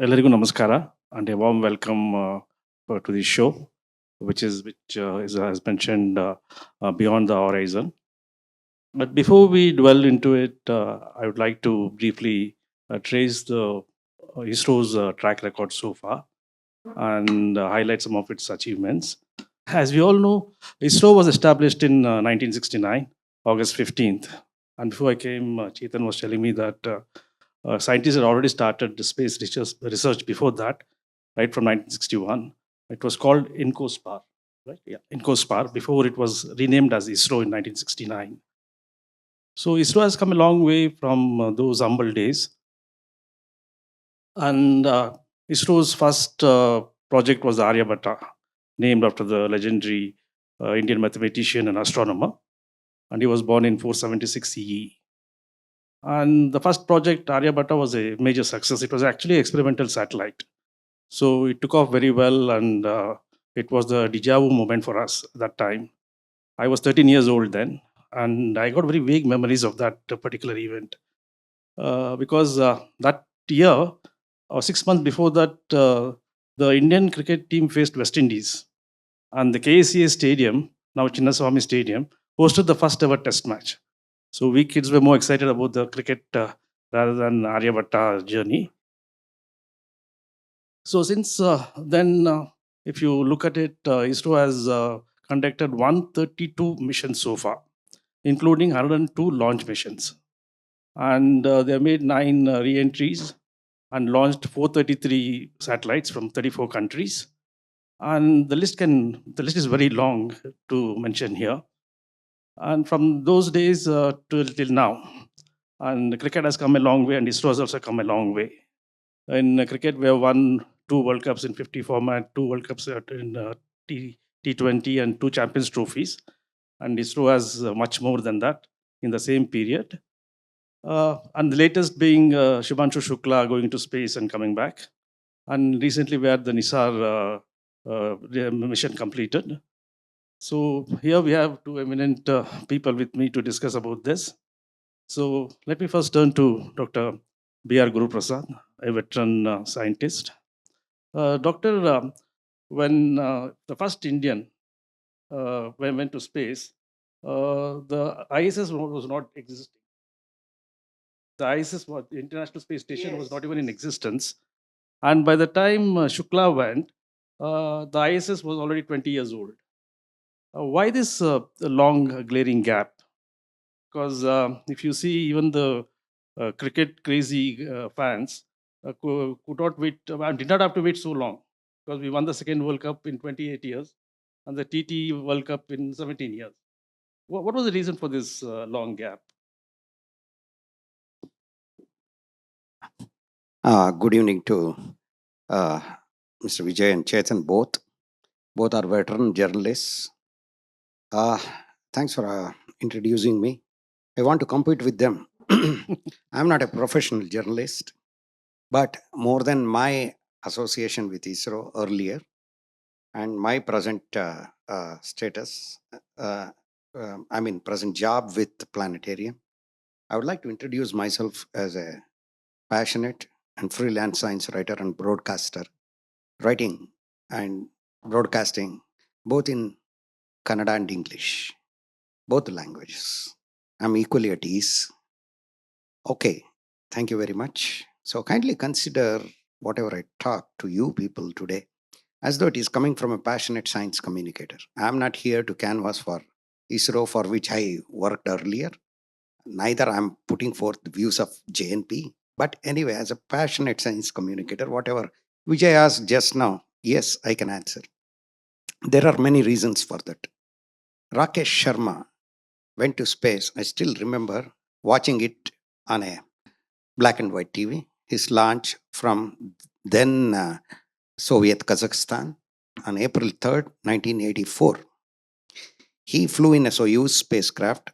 ಎಲ್ಲರಿಗೂ ನಮಸ್ಕಾರ and a warm welcome to the show, which is as mentioned beyond the horizon. But before we dwell into it, I would like to briefly trace the ISRO's track record so far and highlight some of its achievements. As we all know, ISRO was established in 1969, August 15th. And before I came, Chethan was telling me that scientists had already started the space research before that, right from 1961. It was called INCOSPAR, right? Yeah, INCOSPAR, before it was renamed as ISRO in 1969. So ISRO has come a long way from those humble days. And ISRO's first project was Aryabhatta, named after the legendary Indian mathematician and astronomer. And he was born in 476 CE. And the first project, Aryabhatta, was a major success. It was actually an experimental satellite. So it took off very well, and it was the deja vu moment for us at that time. I was 13 years old then, and I got very vague memories of that particular event because that year, or 6 months before that, the Indian cricket team faced West Indies, and the KCA Stadium, now Chinnaswamy Stadium, hosted the first ever Test match. So we kids were more excited about the cricket rather than Aryabhatta journey. So since then, if you look at it, ISRO has conducted 132 missions so far, including 102 launch missions. And they have made 9 re-entries and launched 433 satellites from 34 countries. And the list is very long to mention here. And from those days till now, and cricket has come a long way, and ISRO has also come a long way. In cricket, we have won 2 World Cups in 50 format, 2 World Cups in T20, and 2 Champions Trophies. And ISRO has much more than that in the same period. And the latest being Shubhanshu Shukla going to space and coming back. And recently we had the Nisar mission completed. So here we have 2 eminent people with me to discuss about this. So let me first turn to Dr. R Guruprasad, a veteran scientist. Doctor, when the first Indian went to space, the ISS was not existing. The ISS, the International Space Station, was not even in existence. And by the time Shukla went, the ISS was already 20 years old. Why this long glaring gap? Because if you see, even the cricket crazy fans could not wait, did not have to wait so long, because we won the second World Cup in 28 years and the TT World Cup in 17 years. What was the reason for this long gap? Good evening to Mr. Vijay and Chethan, both. Both are veteran journalists. Thanks for introducing me. I want to compete with them. I'm not a professional journalist, but more than my association with ISRO earlier and my present status, present job with the planetarium, I would like to introduce myself as a passionate and freelance science writer and broadcaster, writing and broadcasting both in Kannada and English, both languages. I'm equally at ease. Okay, thank you very much. So kindly consider whatever I talk to you people today as though it is coming from a passionate science communicator. I'm not here to canvass for ISRO, for which I worked earlier. Neither I'm putting forth the views of JNP. But anyway, as a passionate science communicator, whatever Vijay asked just now, yes, I can answer. There are many reasons for that. Rakesh Sharma went to space. I still remember watching it on a black and white TV. His launch from then Soviet Kazakhstan on April 3rd, 1984. He flew in a Soyuz spacecraft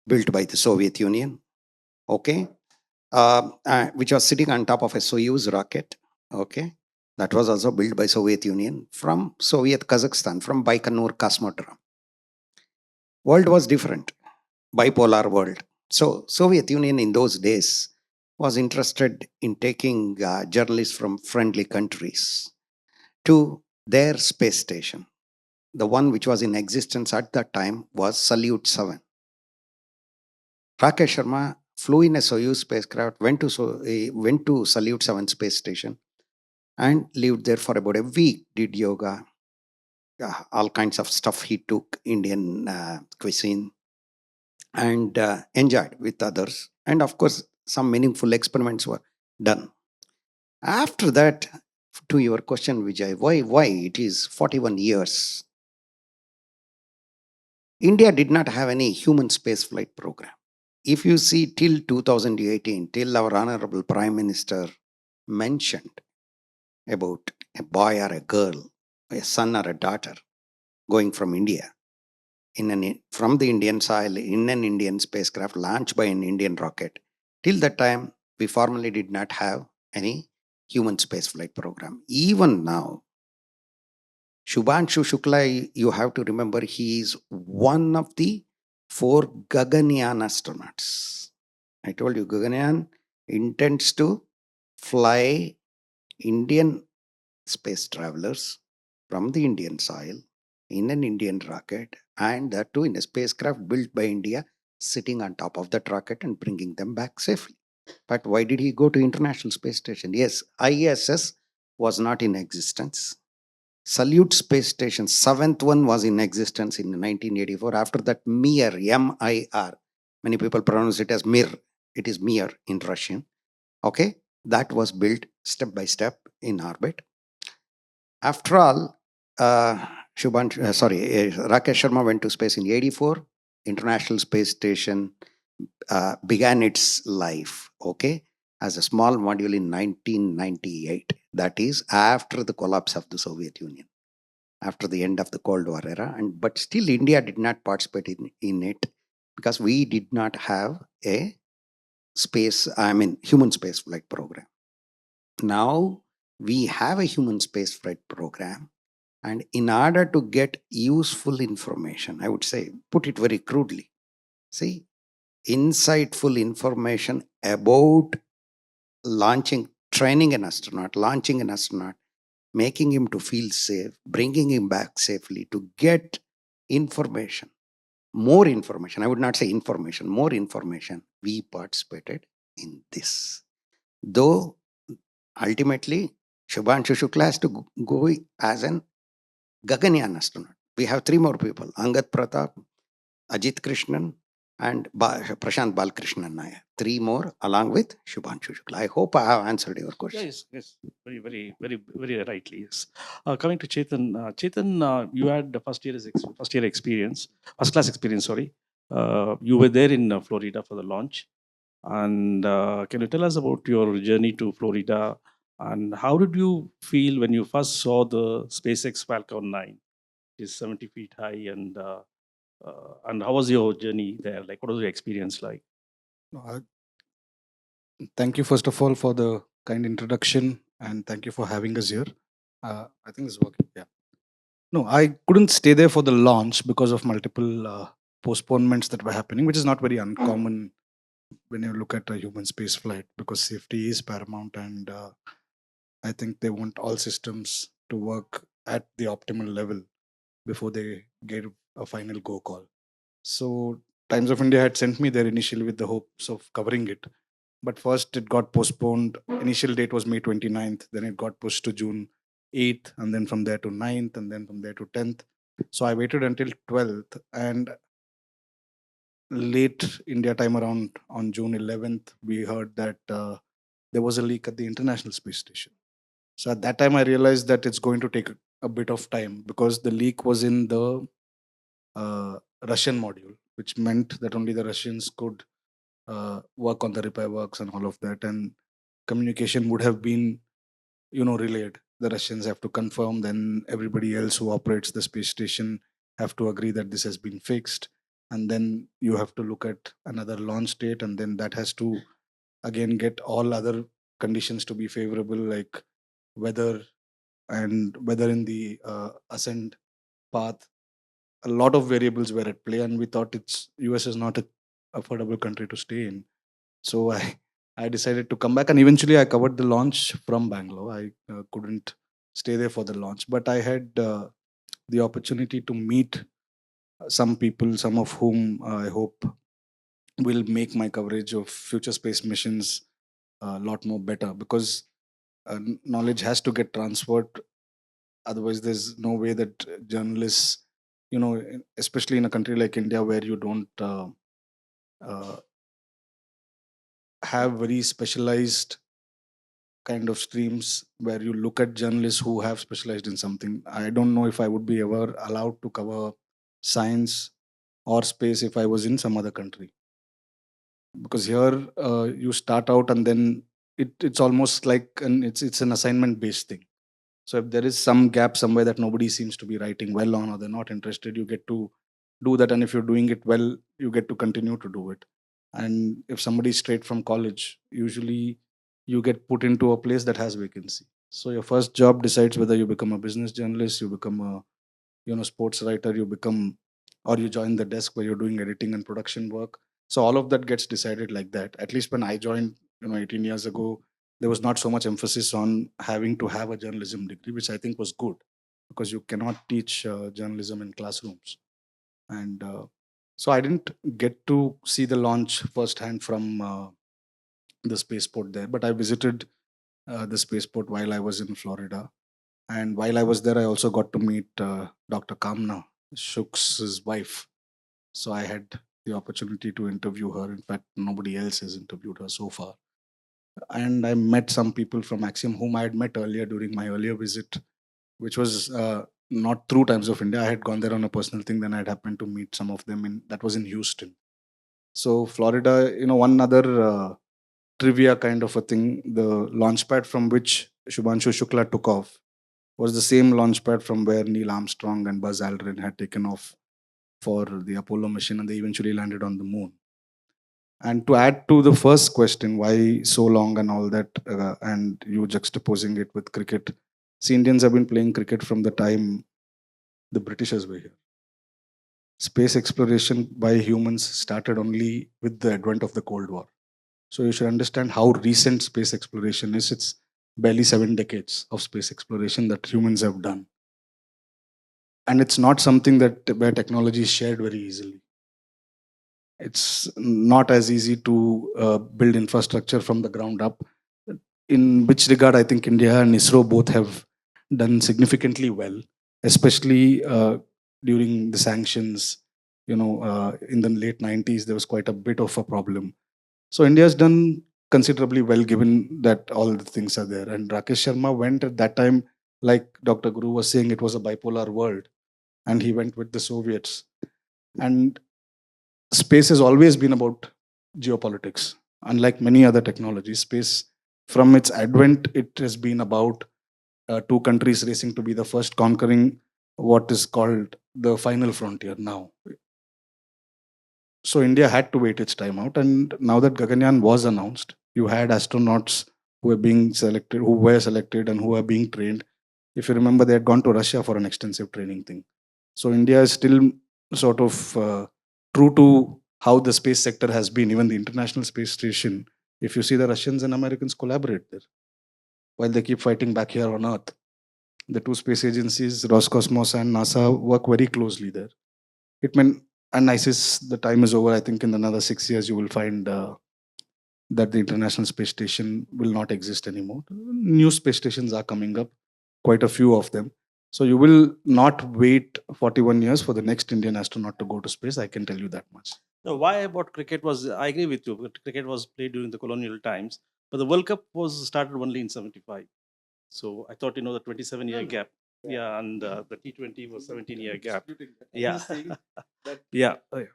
built by the Soviet Union, okay, which was sitting on top of a Soyuz rocket, okay, that was also built by Soviet Union from Soviet Kazakhstan, from Baikonur Cosmodrome. World was different, bipolar world. So Soviet Union in those days was interested in taking journalists from friendly countries to their space station. The one which was in existence at that time was Salute 7. Rakesh Sharma flew in a Soyuz spacecraft, went to Salute 7 space station and lived there for about a week, did yoga, all kinds of stuff. He took Indian cuisine and enjoyed with others. And of course, some meaningful experiments were done. After that, to your question, Vijay, why it is 41 years? India did not have any human space flight program. If you see till 2018, till our Honorable Prime Minister mentioned about a boy or a girl, a son or a daughter going from India from the Indian soil in an Indian spacecraft launched by an Indian rocket. Till that time, we formally did not have any human spaceflight program. Even now, Shubhanshu Shukla, you have to remember, he is one of the 4 Gaganyaan astronauts. I told you, Gaganyaan intends to fly Indian space travelers from the Indian soil in an Indian rocket, and that too in a spacecraft built by India, sitting on top of that rocket and bringing them back safely. But why did he go to International Space Station? Yes, ISS was not in existence. Salute Space Station, 7th one, was in existence in 1984. After that, Mir, M-I-R, many people pronounce it as Mir. It is Mir in Russian. Okay, that was built step by step in orbit. After all, Rakesh Sharma went to space in 84. International Space Station began its life, okay, as a small module in 1998. That is after the collapse of the Soviet Union, after the end of the Cold War era. But still, India did not participate in it because we did not have a human space flight program. Now we have a human space flight program. And in order to get useful information, I would say, put it very crudely, see, insightful information about training an astronaut, launching an astronaut, making him to feel safe, bringing him back safely, to get information, more information. I would not say information, more information. We participated in this. Though ultimately, Shubhanshu Shukla has to go as an Gaganyaan astronaut. We have 3 more people: Angad Pratap, Ajit Krishnan, and Prashant Balkrishnan Nair. 3 more along with Shubhanshu Shukla. I hope I have answered your question. Yes. Very rightly, yes. Coming to Chethan, you had the first class experience, sorry. You were there in Florida for the launch. And can you tell us about your journey to Florida, and how did you feel when you first saw the SpaceX Falcon 9? It is 70 feet high, and how was your journey there? Like, what was your experience like? No, thank you, first of all, for the kind introduction, and thank you for having us here. I think it's working. Yeah. No, I couldn't stay there for the launch because of multiple postponements that were happening, which is not very uncommon when you look at a human space flight, because safety is paramount, and I think they want all systems to work at the optimal level before they get a final go call. So Times of India had sent me there initially with the hopes of covering it. But first it got postponed. Initial date was May 29th, then it got pushed to June 8th, and then from there to 9th, and then from there to 10th. So I waited until 12th, and late India time, around on June 11th, we heard that there was a leak at the International Space Station. So at that time, I realized that it's going to take a bit of time, because the leak was in the Russian module, which meant that only the Russians could work on the repair works and all of that, and communication would have been, relayed. The Russians have to confirm, then everybody else who operates the space station have to agree that this has been fixed, and then you have to look at another launch date, and then that has to again get all other conditions to be favorable, like weather and weather in the ascent path. A lot of variables were at play, and we thought US is not a affordable country to stay in. So I decided to come back, and eventually I covered the launch from Bangalore. I couldn't stay there for the launch, but I had the opportunity to meet some people, some of whom I hope will make my coverage of future space missions a lot more better, because knowledge has to get transferred. Otherwise, there's no way that journalists, especially in a country like India where you don't uh, have very specialized kind of streams where you look at journalists who have specialized in something. I don't know if I would be ever allowed to cover science or space if I was in some other country, because here you start out and then it's almost like it's an assignment based thing. So if there is some gap somewhere that nobody seems to be writing well on, or they're not interested, you get to do that, and if you're doing it well, you get to continue to do it. And if somebody is straight from college, usually you get put into a place that has vacancy. So your first job decides whether you become a business journalist, you become a sports writer, you become, or you join the desk where you're doing editing and production work. So all of that gets decided like that. At least when I joined 18 years ago, there was not so much emphasis on having to have a journalism degree, which I think was good, because you cannot teach journalism in classrooms. And so I didn't get to see the launch firsthand from the spaceport there, but I visited the spaceport while I was in Florida. And while I was there, I also got to meet Dr. Kamna, Shuk's wife. So I had the opportunity to interview her. In fact, nobody else has interviewed her so far. And I met some people from Axiom whom I had met earlier during my earlier visit, which was not through Times of India. I had gone there on a personal thing. Then I had happened to meet some of them that was in Houston. So Florida, one other trivia kind of a thing, the launchpad from which Shubhanshu Shukla took off was the same launchpad from where Neil Armstrong and Buzz Aldrin had taken off for the Apollo mission, and they eventually landed on the moon. And to add to the first question, why so long and all that, and you juxtaposing it with cricket, see, Indians have been playing cricket from the time the Britishers were here. Space exploration by humans started only with the advent of the Cold War. So you should understand how recent space exploration is. It's barely 7 decades of space exploration that humans have done. And it's not something that where technology is shared very easily. It's not as easy to build infrastructure from the ground up. In which regard, I think India and ISRO both have done significantly well, especially during the sanctions. In the late 90s, there was quite a bit of a problem. So India has done considerably well, given that all the things are there. And Rakesh Sharma went at that time, like Dr. Guru was saying, it was a bipolar world, and he went with the Soviets. And space has always been about geopolitics. Unlike many other technologies, space, from its advent, it has been about two countries racing to be the first, conquering what is called the final frontier now. So India had to wait its time out. And now that Gaganyaan was announced, you had astronauts who were selected and who are being trained. If you remember, they had gone to Russia for an extensive training thing. So India is still sort of true to how the space sector has been. Even the International Space Station, if you see, the Russians and Americans collaborate there while they keep fighting back here on Earth. The two space agencies, Roscosmos and NASA, work very closely there. It meant, and ISIS, the time is over. I think in another 6 years, you will find that the International Space Station will not exist anymore. New space stations are coming up, quite a few of them. So you will not wait 41 years for the next Indian astronaut to go to space. I can tell you that much. No, why about cricket was, I agree with you, but cricket was played during the colonial times, but the World Cup was started only in 75. So I thought, the 27-year gap. Yeah, and the T20 was 17-year gap. Yeah. Yeah. Oh, yeah.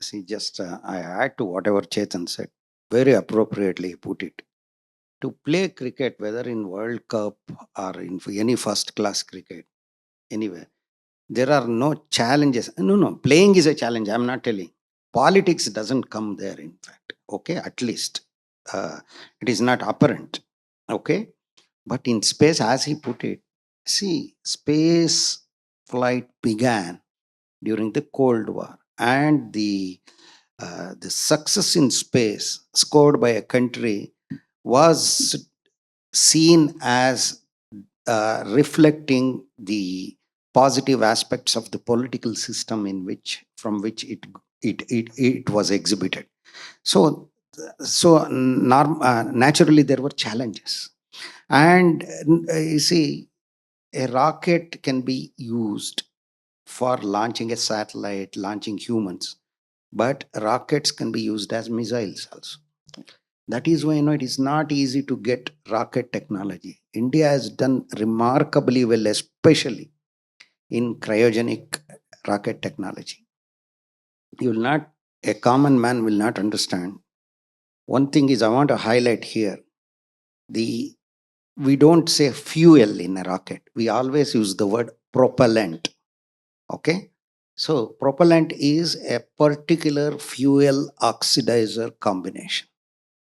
See, just I add to whatever Chethan said. Very appropriately he put it. To play cricket, whether in World Cup or in any first class cricket, anywhere, there are no challenges. No, playing is a challenge. I'm not telling. Politics doesn't come there, in fact. Okay, at least it is not apparent. Okay, but in space, as he put it, see, space flight began during the Cold War, and the success in space scored by a country was seen as reflecting the positive aspects of the political system from which it was exhibited. So naturally there were challenges, and you see, a rocket can be used for launching a satellite, launching humans, but rockets can be used as missiles also. That is why it is not easy to get rocket technology. India has done remarkably well, especially in cryogenic rocket technology. You will not, a common man will not understand. One thing is I want to highlight here: we don't say fuel in a rocket. We always use the word propellant. Okay, so propellant is a particular fuel oxidizer combination.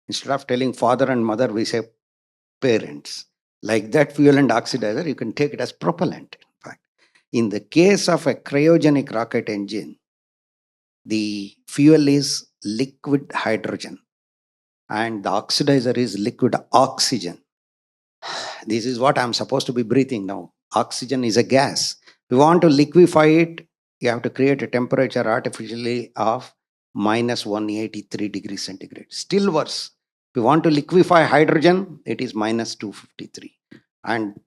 Instead of telling father and mother, we say parents. Like that fuel and oxidizer, you can take it as propellant. In fact, in the case of a cryogenic rocket engine, the fuel is liquid hydrogen and the oxidizer is liquid oxygen. This is what I'm supposed to be breathing now. Oxygen is a gas. If you want to liquefy it, you have to create a temperature artificially of minus 183 degrees centigrade. Still worse. If you want to liquefy hydrogen, it is minus 253. And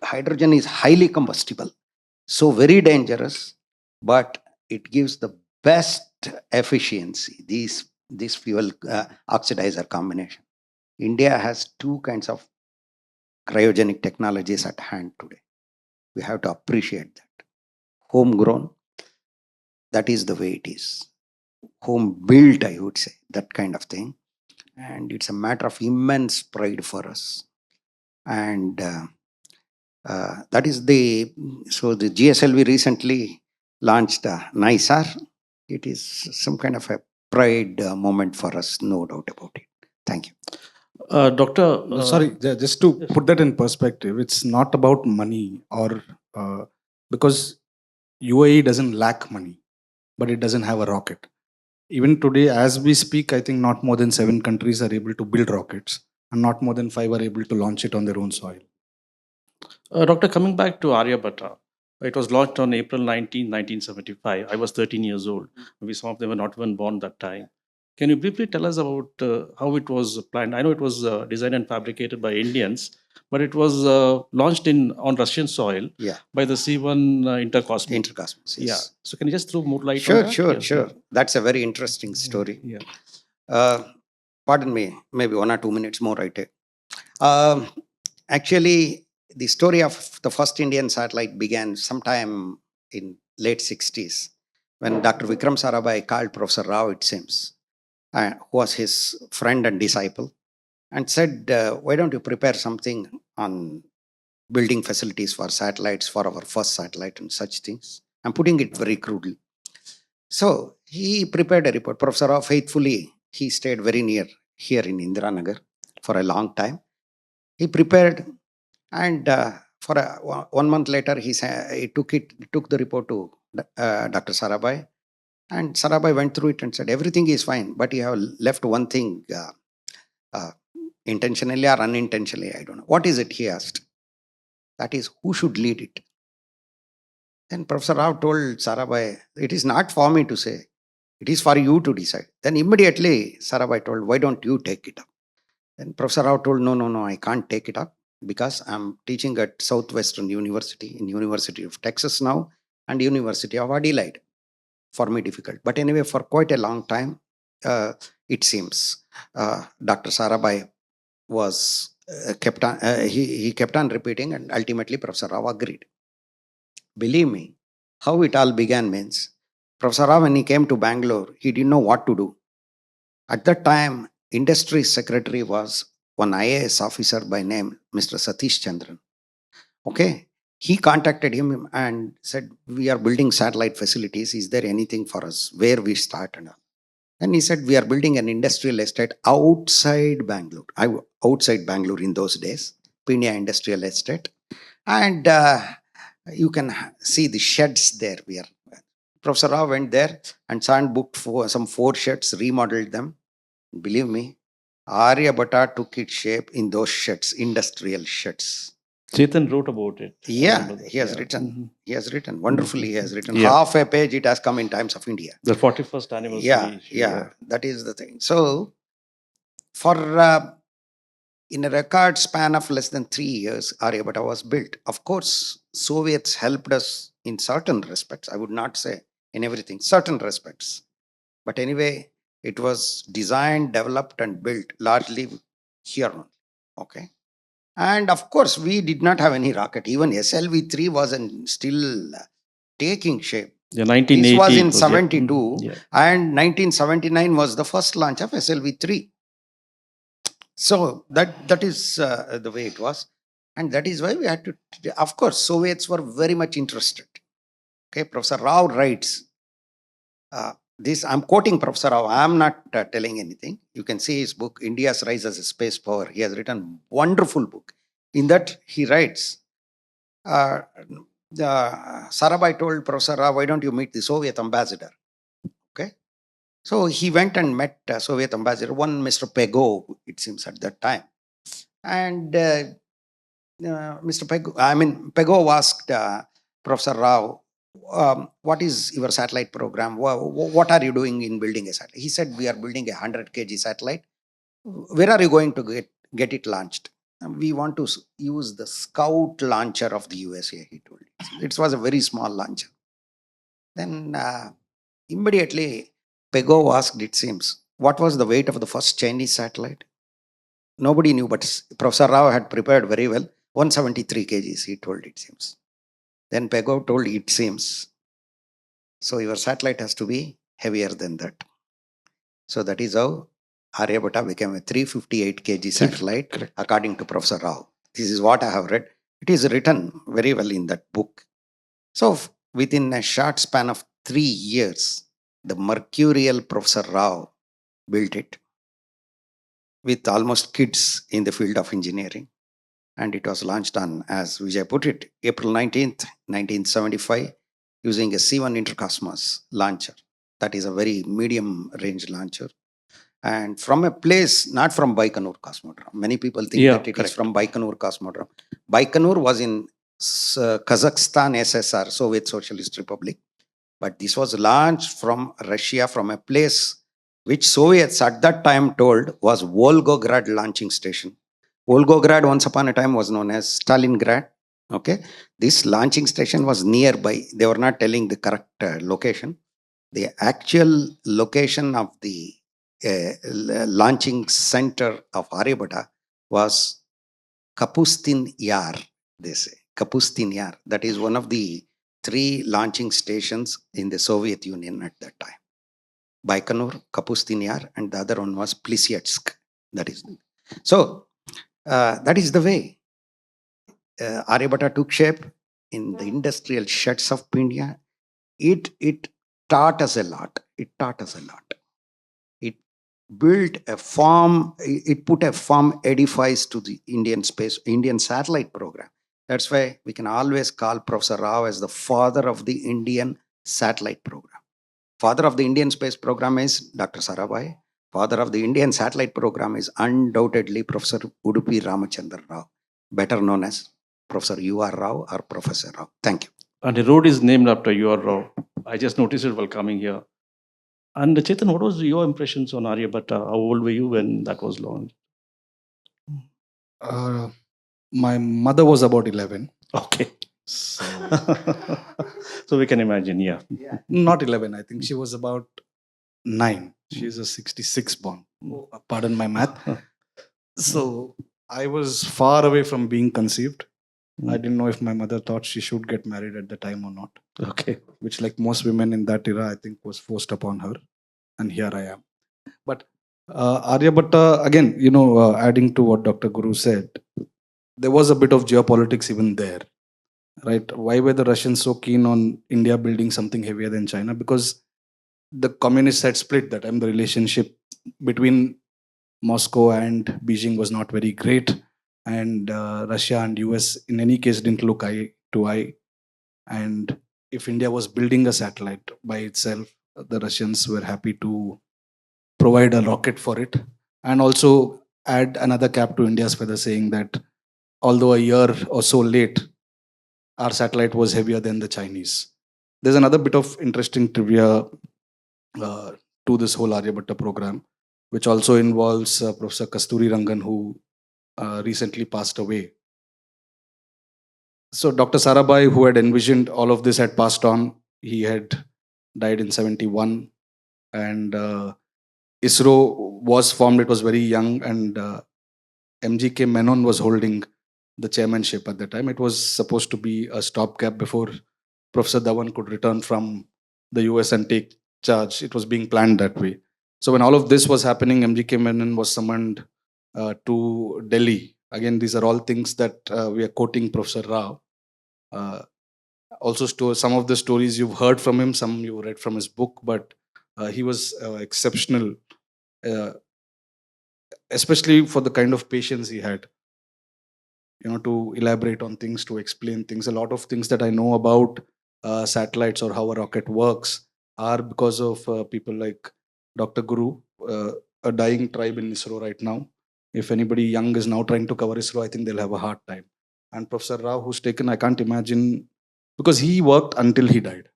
hydrogen is highly combustible. So very dangerous, but it gives the best efficiency, this fuel oxidizer combination. India has two kinds of cryogenic technologies at hand today. We have to appreciate that. Homegrown, that is the way it is. Home built, I would say, that kind of thing. And it's a matter of immense pride for us. And that is the GSLV recently launched NISAR. It is some kind of a pride moment for us, no doubt about it. Thank you. Doctor, Sorry, just to put that in perspective, it's not about money or because UAE doesn't lack money, but it doesn't have a rocket. Even today, as we speak, I think not more than 7 countries are able to build rockets, and not more than 5 are able to launch it on their own soil. Doctor, coming back to Aryabhatta, it was launched on April 19, 1975. I was 13 years old. Maybe some of them were not even born that time. Can you briefly tell us about how it was planned? I know it was designed and fabricated by Indians, but it was launched on Russian soil by the C1 Intercosmos. Intercosmos, yes. Yeah. So can you just throw more light Sure, on that? sure, Yes, sure. That's a very interesting story. Yeah. Pardon me, maybe 1 or 2 minutes more I take. Actually, the story of the first Indian satellite began sometime in late 60s when Dr. Vikram Sarabhai called Professor Rao, it seems, who was his friend and disciple, and said, why don't you prepare something on building facilities for satellites, for our first satellite and such things. I'm putting it very crudely. So he prepared a report. Professor Rao faithfully, he stayed very near here in Indiranagar for a long time. He prepared, and for 1 month later, he took the report to Dr. Sarabhai, and Sarabhai went through it and said, everything is fine, but you have left one thing intentionally or unintentionally, I don't know. What is it? He asked. That is, who should lead it? Then Professor Rao told Sarabhai, it is not for me to say. It is for you to decide. Then immediately Sarabhai told, why don't you take it up? Then Professor Rao told, no, I can't take it up because I'm teaching at Southwestern University, in University of Texas now, and University of Adelaide. For me, difficult. But anyway, for quite a long time, it seems, Dr. Sarabhai was he kept on repeating, and ultimately Professor Rao agreed. Believe me, how it all began means, Professor Rao, when he came to Bangalore, he didn't know what to do. At that time, industry secretary was one IAS officer by name Mr. Satish Chandran. Okay, he contacted him and said, we are building satellite facilities. Is there anything for us? Where we start? And he said, we are building an industrial estate outside Bangalore. Outside Bangalore in those days, Pinya Industrial Estate. And you can see the sheds there. Professor Rao went there and booked for some 4 sheds, remodeled them. Believe me, Aryabhatta took its shape in those sheds, industrial sheds. Chethan wrote about it. I Yeah, remember that, he has yeah. written. Mhm. He has written wonderfully. He has written Yeah. half a page. It has come in Times of India. The 41st anniversary Yeah, issue. yeah, that is the thing. So, for in a record span of less than 3 years, Aryabhatta was built. Of course, Soviets helped us in certain respects. I would not say in everything, certain respects. But anyway, it was designed, developed, and built largely here only. Okay. And of course, we did not have any rocket. Even SLV-3 wasn't still taking shape. Yeah, This 1980. was in it was, yeah. 72, Yeah. and 1979 was the first launch of SLV-3. So that is the way it was, and that is why we had to. Of course, Soviets were very much interested. Okay, Professor Rao writes. This I'm quoting Professor Rao. I'm not telling anything. You can see his book, India's Rise as a Space Power. He has written wonderful book. In that he writes, uh, Sarabhai told Professor Rao, why don't you meet the Soviet ambassador? Okay. So he went and met Soviet ambassador, one Mr. Pegov, it seems at that time. And Mr. Pegov asked Professor Rao, what is your satellite program? What are you doing in building a satellite? He said, we are building a 100 kg satellite. Where are you going to get it launched? We want to use the Scout launcher of the USA, he told. It was a very small launcher. Then immediately Pegov asked, it seems, what was the weight of the first Chinese satellite? Nobody knew, but Professor Rao had prepared very well. 173 kgs, he told, it seems. Then Pegov told, it seems. So your satellite has to be heavier than that. So that is how Aryabhatta became a 358 kg satellite, Correct. according to Professor Rao. This is what I have read. It is written very well in that book. So within a short span of 3 years, the mercurial Professor Rao built it with almost kids in the field of engineering. And it was launched on, as Vijay put it, April 19th, 1975, using a C1 Intercosmos launcher. That is a very medium range launcher. And from a place, not from Baikonur Cosmodrome. Many people think that it is from Baikonur Cosmodrome. Baikonur was in Kazakhstan, SSR, Soviet Socialist Republic. But this was launched from Russia, from a place which Soviets at that time told was Volgograd launching station. Volgograd once upon a time was known as Stalingrad. Okay, this launching station was nearby. They were not telling the correct location. The actual location of the launching center of Aryabhatta was Kapustin Yar. They say Kapustin Yar. That is one of the 3 launching stations in the Soviet Union at that time. Baikonur, Kapustin Yar, and the other one was Plisyatsk. That is so. That is the way Aryabhatta took shape in the industrial sheds of India. It taught us a lot. It taught us a lot. It built a firm. It put a firm edifice to the Indian satellite program. That's why we can always call Professor Rao as the father of the Indian satellite program. Father of the Indian space program is Dr. Sarabhai. Father of the Indian satellite program is undoubtedly Professor Udupi Ramachandra Rao, better known as Professor U.R. Rao or Professor Rao. Thank you. And the road is named after your Rao. I just noticed it while coming here. And Chetan, what was your impressions on Aryabhatta? How old were you when that was launched? My mother was about 11. Okay. So, So we can imagine, yeah. not 11, I think she was about 9. She's a 66 born. Pardon my math. So I was far away from being conceived. I didn't know if my mother thought she should get married at the time or not. Okay. Which, like most women in that era, I think was forced upon her. And here I am. But Aryabhatta, again, adding to what Dr. Guru said, there was a bit of geopolitics even there, right? Why were the Russians so keen on India building something heavier than China? Because the communists had split that time. The relationship between Moscow and Beijing was not very great. And Russia and US, in any case, didn't look eye to eye. And if India was building a satellite by itself, the Russians were happy to provide a rocket for it. and also add another cap to India's feather, saying that although a year or so late, our satellite was heavier than the Chinese. There's another bit of interesting trivia uh, to this whole Aryabhatta program, which also involves Professor Kasturi Rangan, who recently passed away. So Dr. Sarabhai, who had envisioned all of this, had passed on. He had died in 71, and ISRO was formed. It was very young, and MGK Menon was holding the chairmanship at the time. It was supposed to be a stopgap before Professor Dhawan could return from the US and take charge. It was being planned that way. So when all of this was happening, MGK Menon was summoned to Delhi. Again, these are all things that we are quoting Professor Rao. Also, some of the stories you've heard from him, some you read from his book, but he was exceptional, uh, especially for the kind of patience he had, to elaborate on things, to explain things. A lot of things that I know about satellites or how a rocket works are because of people like Dr. Guru, a dying tribe in ISRO right now. If anybody young is now trying to cover ISRO, I think they'll have a hard time. And Professor Rao, who's taken, I can't imagine, because he worked until he died.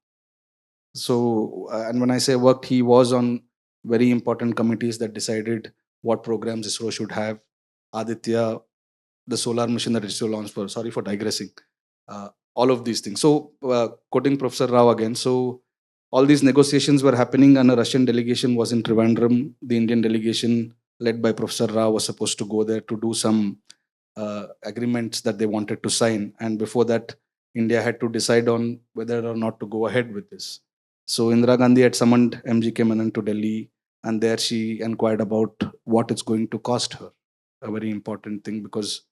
So, and when I say worked, he was on very important committees that decided what programs ISRO should have. Aditya, the solar mission that ISRO launched for, sorry for digressing, all of these things. So, quoting Professor Rao again, so all these negotiations were happening, and a Russian delegation was in Trivandrum. The Indian delegation, led by Professor Rao, was supposed to go there to do some agreements that they wanted to sign. And before that, India had to decide on whether or not to go ahead with this. So Indira Gandhi had summoned MGK Menon to Delhi, and there she inquired about what it's going to cost her. A very important thing, because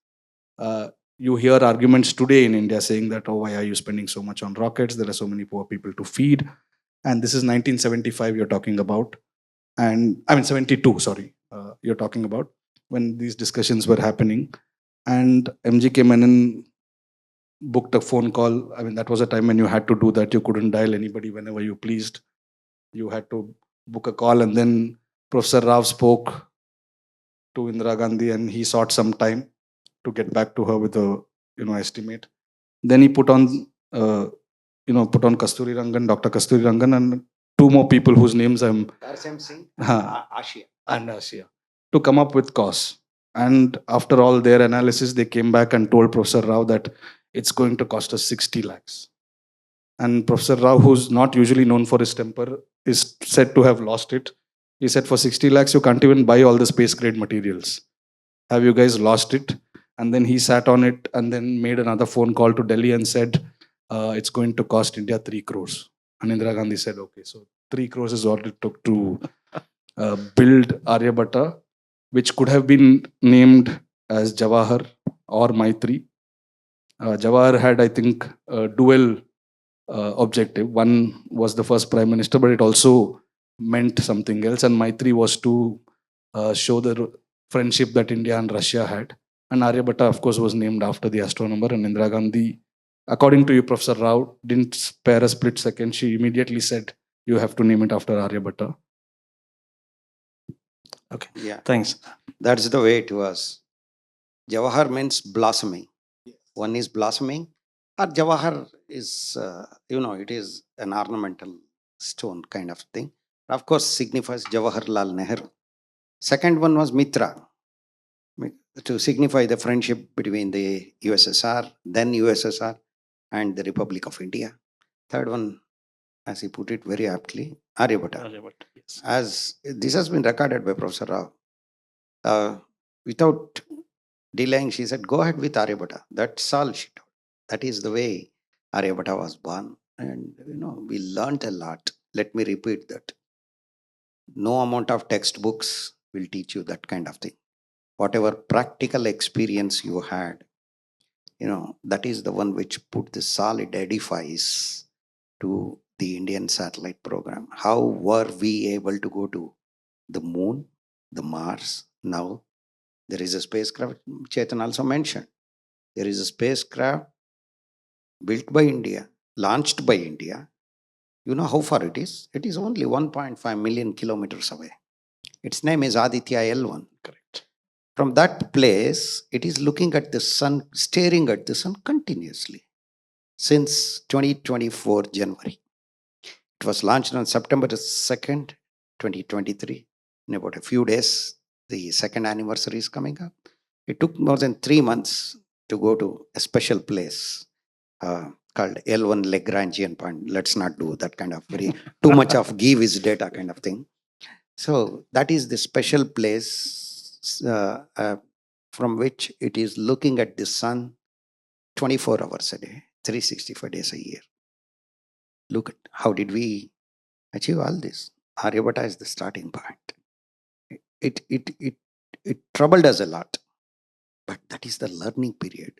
you hear arguments today in India saying that, oh, why are you spending so much on rockets? There are so many poor people to feed. And this is 1975 you're talking about. And I mean, 72, sorry, you're talking about, when these discussions were happening. And MGK Menon booked a phone call. I mean, that was a time when you had to do that. You couldn't dial anybody whenever you pleased. You had to book a call, and then Professor Rao spoke to Indira Gandhi, and he sought some time to get back to her with a estimate. Then he put on Kasturi Rangan, Dr. Kasturi Rangan, and two more people whose names I'm Karsem Singh, Ashia. and Asia, to come up with costs. And after all their analysis, they came back and told Professor Rao that it's going to cost us 60 lakhs. And Professor Rao, who's not usually known for his temper, is said to have lost it. He said, for 60 lakhs, you can't even buy all the space grade materials. Have you guys lost it? And then he sat on it and then made another phone call to Delhi and said, it's going to cost India 3 crores. And Indira Gandhi said, okay, so 3 crores is what it took to build Aryabhatta, which could have been named as Jawahar or Maitri. Jawahar had, I think, a dual objective. One was the first prime minister, but it also meant something else. And Maitri was to show the friendship that India and Russia had. And Aryabhatta, of course, was named after the astronomer. And Indira Gandhi, according to you, Professor Rao, didn't spare a split second. She immediately said, you have to name it after Aryabhatta. Okay. Yeah, Thanks. that's the way it was. Jawahar means blossoming. One is blossoming, or Jawahar is, it is an ornamental stone kind of thing. Of course, signifies Jawaharlal Nehru. Second one was Mitra, to signify the friendship between the USSR, then USSR, and the Republic of India. Third one, as he put it very aptly, Aryabhatta. Yes. As this has been recorded by Professor Rao, without delaying, she said, go ahead with Aryabhatta. That's all she told. That is the way Aryabhatta was born. And, we learned a lot. Let me repeat that. No amount of textbooks will teach you that kind of thing. Whatever practical experience you had, that is the one which put the solid edifice to the Indian satellite program. How were we able to go to the moon, the Mars? Now there is a spacecraft, Chethan also mentioned. There is a spacecraft built by India, launched by India. You know how far it is? It is only 1.5 million kilometers away. Its name is Aditya L1. Correct. From that place, it is looking at the sun, staring at the sun continuously since 2024 January. It was launched on September 2nd, 2023. In about a few days, the second anniversary is coming up. It took more than 3 months to go to a special place called L1 Lagrangian point. Let's not do that kind of very too much of give is data kind of thing. So that is the special place from which it is looking at the sun 24 hours a day, 365 days a year. Look at how did we achieve all this? Aryabhatta is the starting point. It troubled us a lot, but that is the learning period.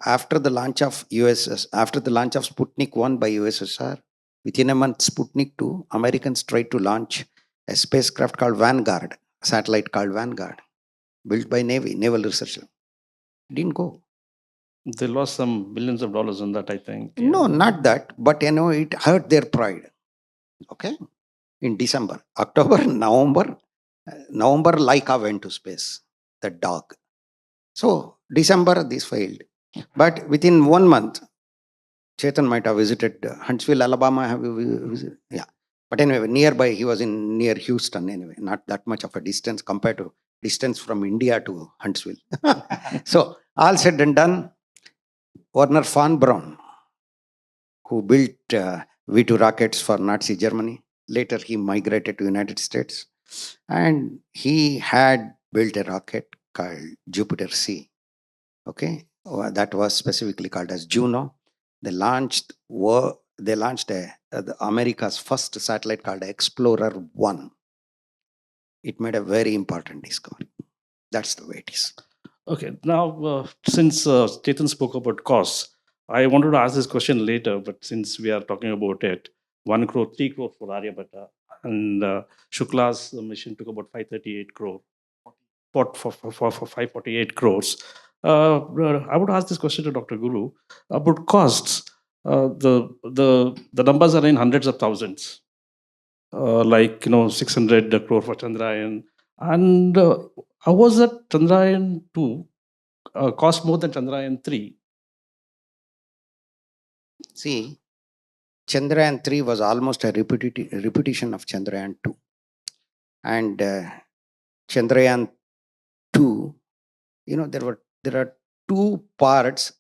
After the launch of Sputnik 1 by USSR, within a month, Sputnik 2, Americans tried to launch a spacecraft called Vanguard, a satellite called Vanguard, built by Navy, Naval Research. It didn't go. They lost some billions of dollars on that, I think. No, not that, but it hurt their pride. Okay? In December, October, November, Laika went to space, the dog. So, December, this failed. But within 1 month, Chethan might have visited Huntsville, Alabama. Have you visited? Yeah. But anyway, nearby, he was near Houston anyway, not that much of a distance compared to distance from India to Huntsville. So, all said and done, Werner von Braun, who built V2 rockets for Nazi Germany, later he migrated to United States, and he had built a rocket called Jupiter C. Okay, that was specifically called as Juno. They launched America's first satellite called Explorer 1. It made a very important discovery. That's the way it is. Okay, now since Chetan spoke about costs, I wanted to ask this question later, but since we are talking about it, 1 crore, 3 crore for Aryabhatta, and Shukla's mission took about 538 crore, for 548 crores. I would ask this question to Dr. Guru about costs. The numbers are in hundreds of thousands, like 600 crore for Chandrayaan, and how was that Chandrayaan 2 cost more than Chandrayaan 3? See, Chandrayaan 3 was almost a repetition of Chandrayaan 2. And Chandrayaan 2, there are two parts,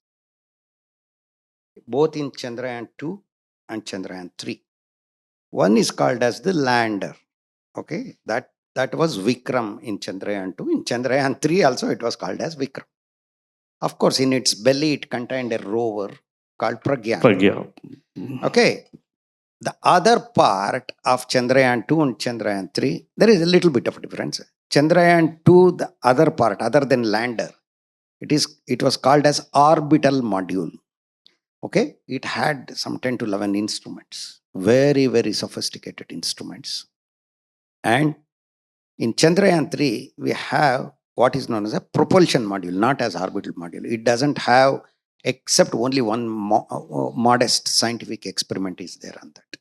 both in Chandrayaan 2 and Chandrayaan 3. One is called as the lander. Okay, that was Vikram in Chandrayaan 2. In Chandrayaan 3 also it was called as Vikram. Of course, in its belly it contained a rover called Pragyan. Pragya. Okay. The other part of Chandrayaan 2 and Chandrayaan 3, there is a little bit of difference. Chandrayaan 2, the other part, other than lander, it was called as orbital module. Okay, it had some 10 to 11 instruments, very, very sophisticated instruments. And in Chandrayaan 3, we have what is known as a propulsion module, not as orbital module. It doesn't have, except only one modest scientific experiment is there on that.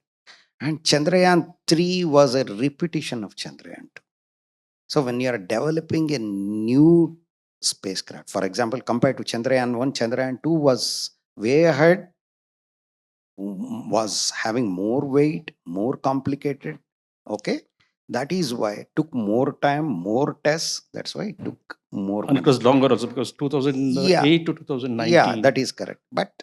And Chandrayaan 3 was a repetition of Chandrayaan 2. So when you are developing a new spacecraft, for example, compared to Chandrayaan 1, Chandrayaan 2 was way ahead, was having more weight, more complicated. Okay, that is why it took more time, more tests. That's why it took more. And it was longer also, because 2008 to 2019. Yeah, that is correct. But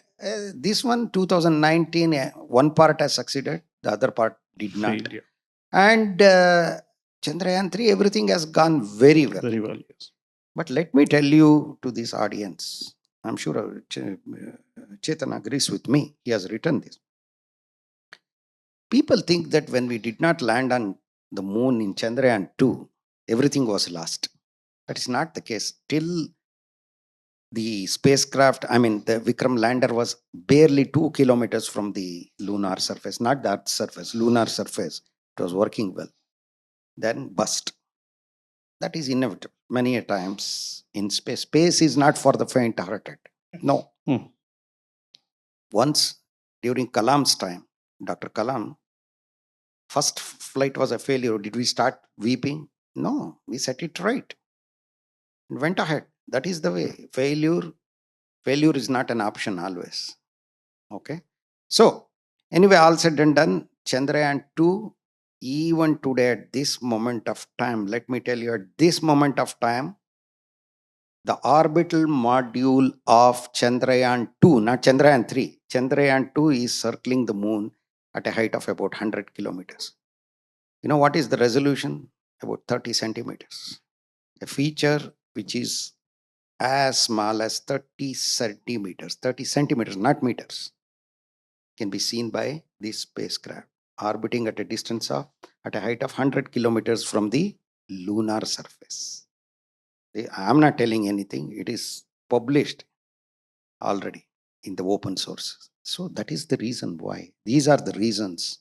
this one, 2019, one part has succeeded, the other part did not. Failure. And Chandrayaan 3, everything has gone very well. Very well, yes. But let me tell you to this audience, I'm sure Chetan agrees with me. He has written this. People think that when we did not land on the moon in Chandrayaan 2, everything was lost. That is not the case. Till the spacecraft, the Vikram lander was barely 2 kilometers from the lunar surface, not the Earth's surface, lunar surface. It was working well. Then bust. That is inevitable. Many a times in space. Space is not for the faint-hearted. No. Once during Kalam's time, Dr. Kalam, First flight was a failure. Did we start weeping? No, we set it right and went ahead. That is the way. Failure is not an option always. Okay. So, anyway, all said and done, Chandrayaan 2, even today at this moment of time, let me tell you, at this moment of time, the orbital module of Chandrayaan 2, not Chandrayaan 3, Chandrayaan 2 is circling the moon at a height of about 100 kilometers. You know what is the resolution? About 30 centimeters. A feature which is as small as 30 centimeters, not meters, can be seen by this spacecraft orbiting at a distance of, at a height of 100 kilometers from the lunar surface. I am not telling anything, it is published already in the open sources. So that is the reason why. These are the reasons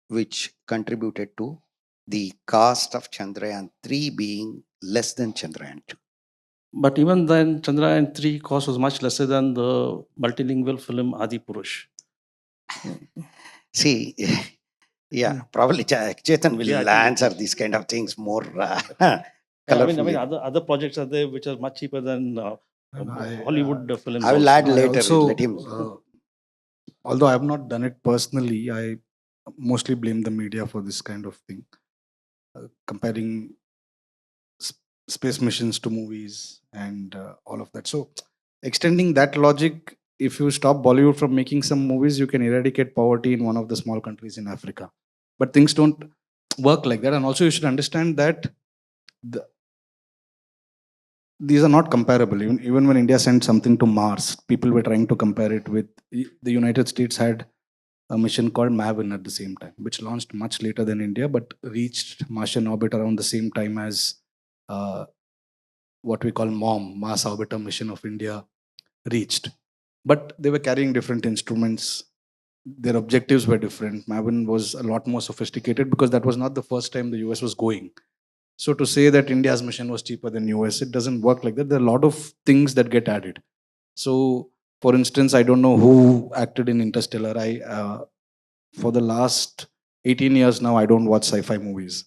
which contributed to the cost of Chandrayaan 3 being less than Chandrayaan 2. But even then, Chandrayaan 3 cost was much lesser than the multilingual film Adi Purush. See, yeah, probably Chethan will Yeah, I think answer these kind of things more Yeah, I colorfully. mean, other projects are there which are much cheaper than And Hollywood films. I will also. add I later. also, Let him. although I have not done it personally, I mostly blame the media for this kind of thing, comparing space missions to movies and all of that. So, extending that logic, if you stop Bollywood from making some movies, you can eradicate poverty in one of the small countries in Africa. But things don't work like that. And also, you should understand that these are not comparable. Even when India sent something to Mars, people were trying to compare it with the United States had a mission called Maven at the same time, which launched much later than India, but reached Martian orbit around the same time as what we call MOM, Mars Orbiter Mission of India, reached. But they were carrying different instruments. Their objectives were different. Maven was a lot more sophisticated because that was not the first time the US was going. So to say that India's mission was cheaper than US, it doesn't work like that. There are a lot of things that get added. So, for instance, I don't know who acted in Interstellar. For the last 18 years now, I don't watch sci-fi movies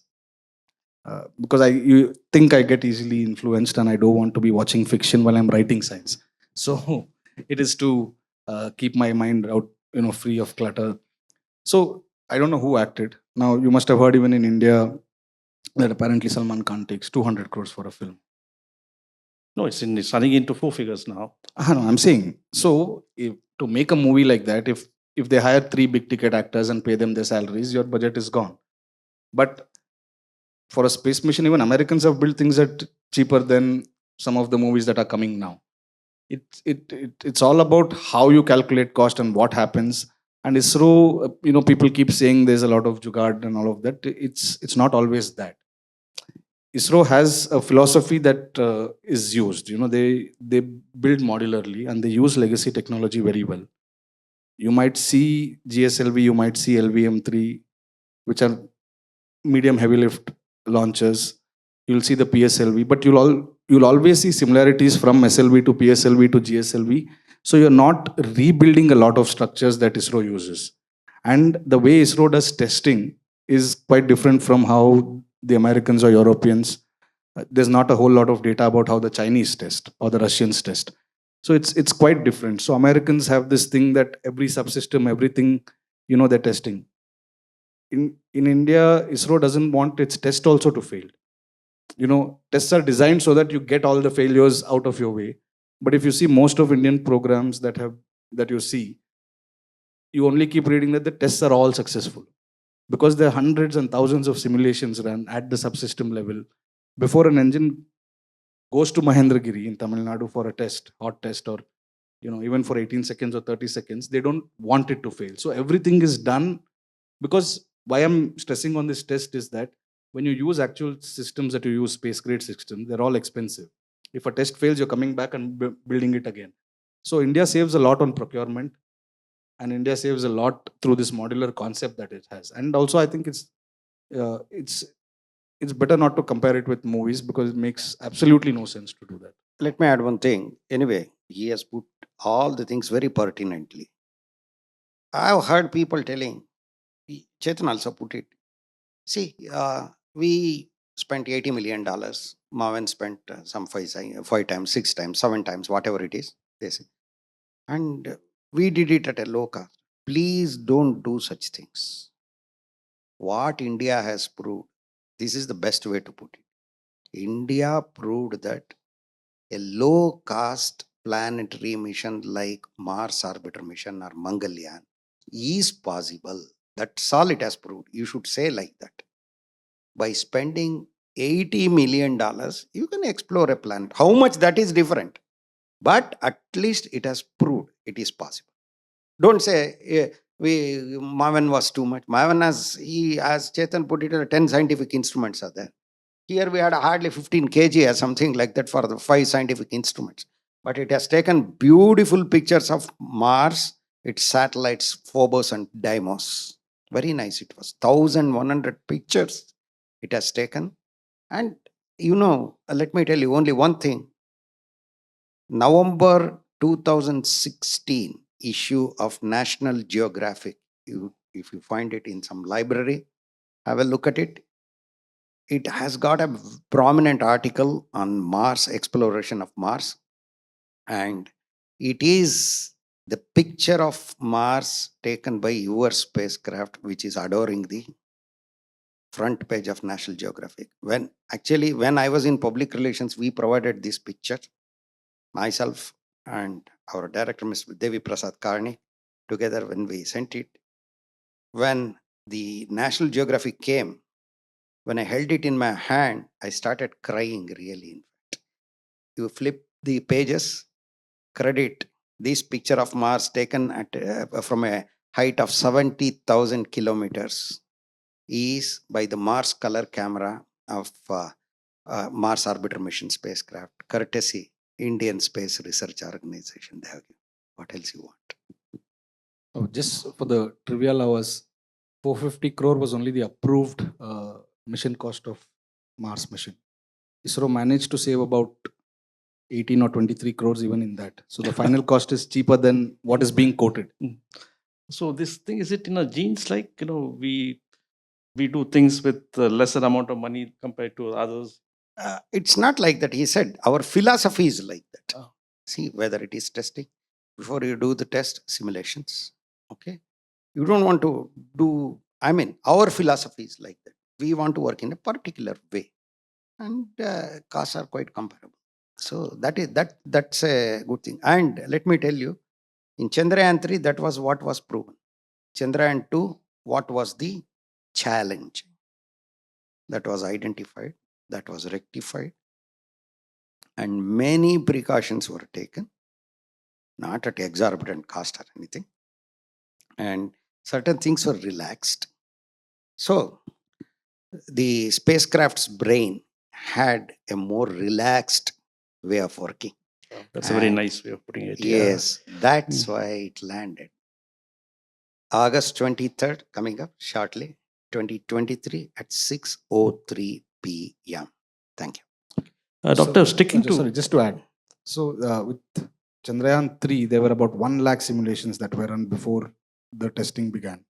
because you think I get easily influenced, and I don't want to be watching fiction while I'm writing science. So it is to keep my mind out, free of clutter. So I don't know who acted. Now you must have heard even in India that apparently Salman Khan takes 200 crores for a film. No, it's running into four figures now. No, I'm saying, so if to make a movie like that, if they hire 3 big ticket actors and pay them their salaries, your budget is gone. But for a space mission, even Americans have built things that cheaper than some of the movies that are coming now. It's all about how you calculate cost and what happens. And ISRO, people keep saying there's a lot of jugaad and all of that. It's not always that. ISRO has a philosophy that is used. They build modularly and they use legacy technology very well. You might see GSLV, you might see LVM3, which are medium heavy lift launchers. You'll see the PSLV, but you'll always see similarities from SLV to PSLV to GSLV. So you're not rebuilding a lot of structures that ISRO uses. And the way ISRO does testing is quite different from how the Americans or Europeans. There's not a whole lot of data about how the Chinese test or the Russians test. So it's quite different. So Americans have this thing that every subsystem, everything, they're testing. In India, ISRO doesn't want its test also to fail. Tests are designed so that you get all the failures out of your way. But if you see most of Indian programs that you see, you only keep reading that the tests are all successful because there are hundreds and thousands of simulations run at the subsystem level before an engine goes to Mahendragiri in Tamil Nadu for a test, hot test, or even for 18 seconds or 30 seconds, they don't want it to fail. So everything is done because why I'm stressing on this test is that when you use actual systems that you use, space grade systems, they're all expensive. If a test fails, you're coming back and building it again. So India saves a lot on procurement, and India saves a lot through this modular concept that it has. And also, I think it's better not to compare it with movies because it makes absolutely no sense to do that. Let me add one thing. Anyway, he has put all the things very pertinently. I've heard people telling, Chetan also put it, See, we spent $80 million. Marvin spent some five times, 6 times, 7 times, whatever it is. They say. And we did it at a low cost. Please don't do such things. What India has proved, this is the best way to put it. India proved that a low cost planetary mission like Mars orbiter mission or Mangalyaan is possible. That's all it has proved. You should say like that. By spending $80 million, you can explore a planet. How much, that is different. But at least it has proved it is possible. Don't say Marvin was too much. Marvin has, as Chethan put it, 10 scientific instruments are there. Here we had hardly 15 kg or something like that for the 5 scientific instruments. But it has taken beautiful pictures of Mars, its satellites, Phobos and Deimos. Very nice it was. 1,100 pictures it has taken. And let me tell you only one thing. November 2016 issue of National Geographic. If you find it in some library, have a look at it. It has got a prominent article on Mars, exploration of Mars. And it is the picture of Mars taken by your spacecraft, which is adoring the front page of National Geographic. When I was in public relations, we provided this picture, myself and our director, Mr. Vijay Mruthyunjaya, together when we sent it. When the National Geographic came, when I held it in my hand, I started crying really. In fact, you flip the pages, credit this picture of Mars taken at from a height of 70,000 kilometers is by the Mars color camera of Mars orbiter mission spacecraft, courtesy Indian Space Research Organization. They have given. What else you want? Oh, just for the trivial hours, 450 crore was only the approved mission cost of Mars mission. ISRO managed to save about 18 or 23 crores even in that. So the final cost is cheaper than what is being quoted. So this thing, is it in our genes? Like, we do things with lesser amount of money compared to others. It's not like that. He said our philosophy is like that. Oh. See whether it is testing. Before you do the test, simulations. Okay. You don't want to do, our philosophy is like that. We want to work in a particular way. And costs are quite comparable. So that's a good thing. And let me tell you, in Chandrayaan 3, that was what was proven. Chandrayaan 2, what was the challenge? That was identified, that was rectified, and many precautions were taken, not at exorbitant cost or anything. And certain things were relaxed. So the spacecraft's brain had a more relaxed way of working. That's a very nice way of putting it. Yes, that's why it landed. August 23rd, coming up shortly, 2023 at 6:03 p.m. Thank you. Doctor, sticking to... Sorry, just to add. So with Chandrayaan 3, there were about 1 lakh simulations that were run before the testing began.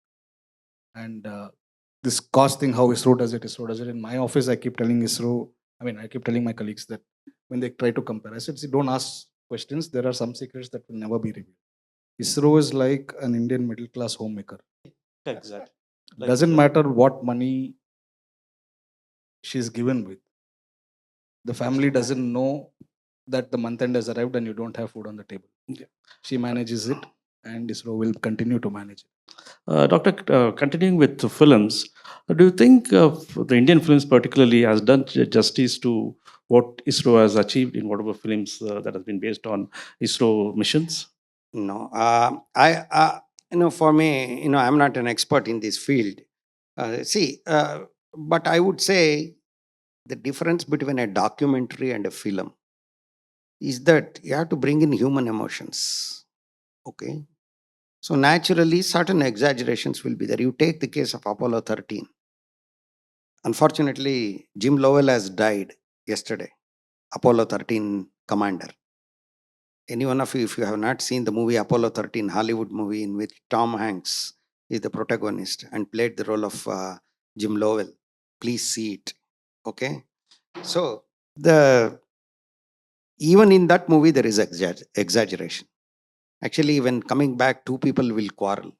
And this cost thing, how ISRO does it. In my office, I keep telling my colleagues that when they try to compare, I said, see, don't ask questions. There are some secrets that will never be revealed. ISRO is like an Indian middle class homemaker. Exactly. Doesn't matter what money she's given with. The family doesn't know that the month end has arrived and you don't have food on the table. Yeah. She manages it, and ISRO will continue to manage it. Doctor, continuing with the films, do you think the Indian films particularly has done justice to what ISRO has achieved in whatever films that has been based on ISRO missions? No, for me, I'm not an expert in this field. But I would say the difference between a documentary and a film is that you have to bring in human emotions. Okay. So naturally, certain exaggerations will be there. You take the case of Apollo 13. Unfortunately, Jim Lovell has died yesterday, Apollo 13 commander. Any one of you, if you have not seen the movie Apollo 13, Hollywood movie in which Tom Hanks is the protagonist and played the role of Jim Lovell, Please see it. Okay. So even in that movie, there is exaggeration. Actually, when coming back, two people will quarrel.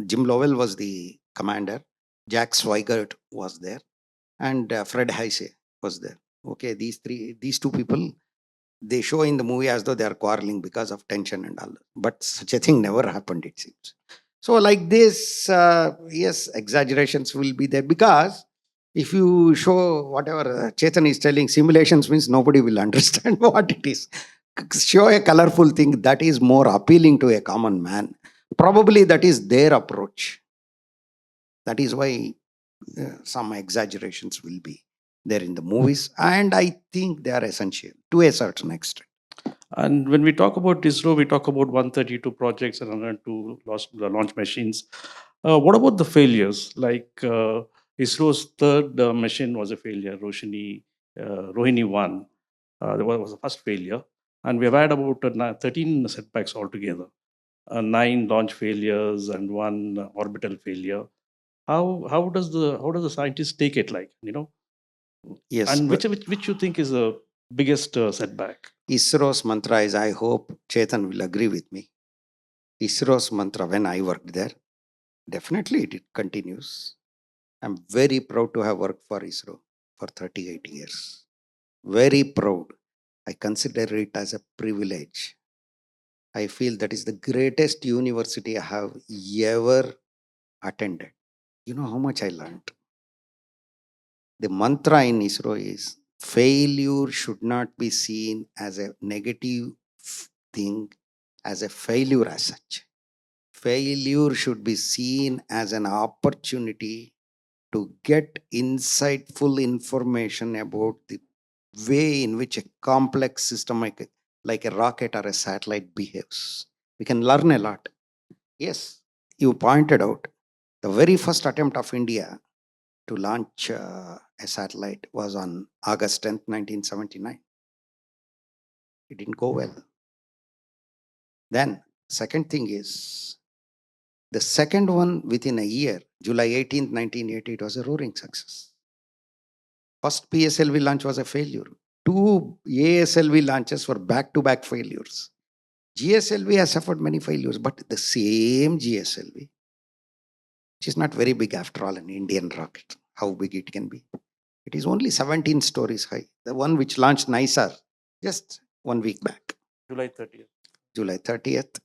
Jim Lovell was the commander. Jack Swigert was there, and Fred Heise was there. Okay, these two people, they show in the movie as though they are quarreling because of tension and all. But such a thing never happened, it seems. So, like this, yes, exaggerations will be there because if you show whatever Chetan is telling, simulations means nobody will understand what it is. Show a colorful thing that is more appealing to a common man. Probably that is their approach. That is why some exaggerations will be there in the movies, and I think they are essential to a certain extent. And when we talk about ISRO, we talk about 132 projects and 102 launch machines. What about the failures? Like ISRO's third mission was a failure, Rohini 1. That was the first failure. And we've had about 13 setbacks altogether. 9 launch failures and 1 orbital failure. How does the scientists take it, like, Yes, and but which you think is the biggest setback? ISRO's mantra is, I hope Chetan will agree with me. ISRO's mantra, when I worked there, definitely it continues. I'm very proud to have worked for ISRO for 38 years. Very proud. I consider it as a privilege. I feel that is the greatest university I have ever attended. You know how much I learned. The mantra in ISRO is failure should not be seen as a negative thing, as a failure as such. Failure should be seen as an opportunity to get insightful information about the way in which a complex system like a rocket or a satellite behaves. We can learn a lot. Yes, you pointed out the very first attempt of India to launch a satellite was on August 10th, 1979. It didn't go well. Then, second thing is, the second one within a year, July 18th, 1980, it was a roaring success. First PSLV launch was a failure. Two ASLV launches were back-to-back failures. GSLV has suffered many failures, but the same GSLV, which is not very big after all, an Indian rocket, how big it can be. It is only 17 stories high. The one which launched NISAR just 1 week back, July 30th. July 30th,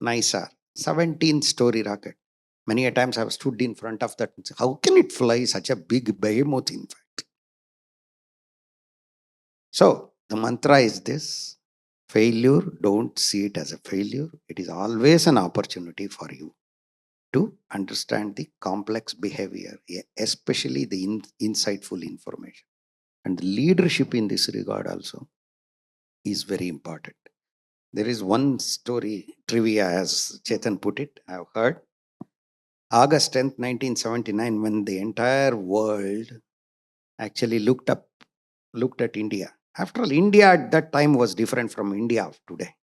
NISAR, 17-story rocket. Many a times I've stood in front of that and said, how can it fly such a big behemoth, in fact? So the mantra is this: failure, don't see it as a failure. It is always an opportunity for you to understand the complex behavior, especially the insightful information. And the leadership in this regard also is very important. There is one story, trivia, as Chetan put it, I've heard. August 10th, 1979, when the entire world actually looked at India. After all, India at that time was different from India of today.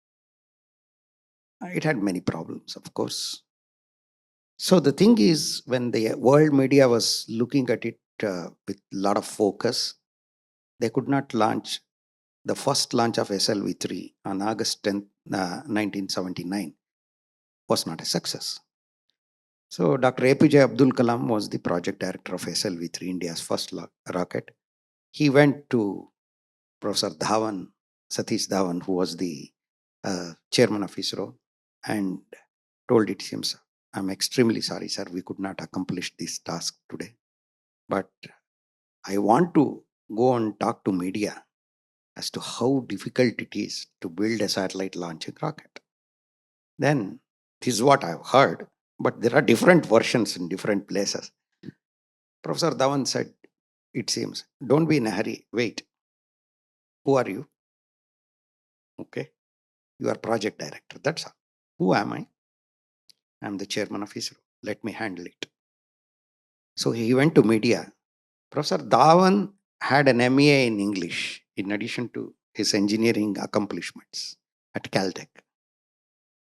It had many problems, of course. So the thing is, when the world media was looking at it with a lot of focus, they could not launch the first launch of SLV-3 on August 10th, 1979 was not a success. So Dr. APJ Abdul Kalam was the project director of SLV-3, India's first rocket. He went to Professor Dhawan, Satish Dhawan, who was the chairman of ISRO, and told it himself, I'm extremely sorry, sir, we could not accomplish this task today. But I want to go and talk to media as to how difficult it is to build a satellite launching rocket. Then, this is what I've heard, but there are different versions in different places. Professor Dhawan said, it seems, don't be in a hurry, wait. Who are you? Okay, you are project director, that's all. Who am I? I'm the chairman of ISRO. Let me handle it. So he went to media. Professor Dhawan had an MA in English in addition to his engineering accomplishments at Caltech.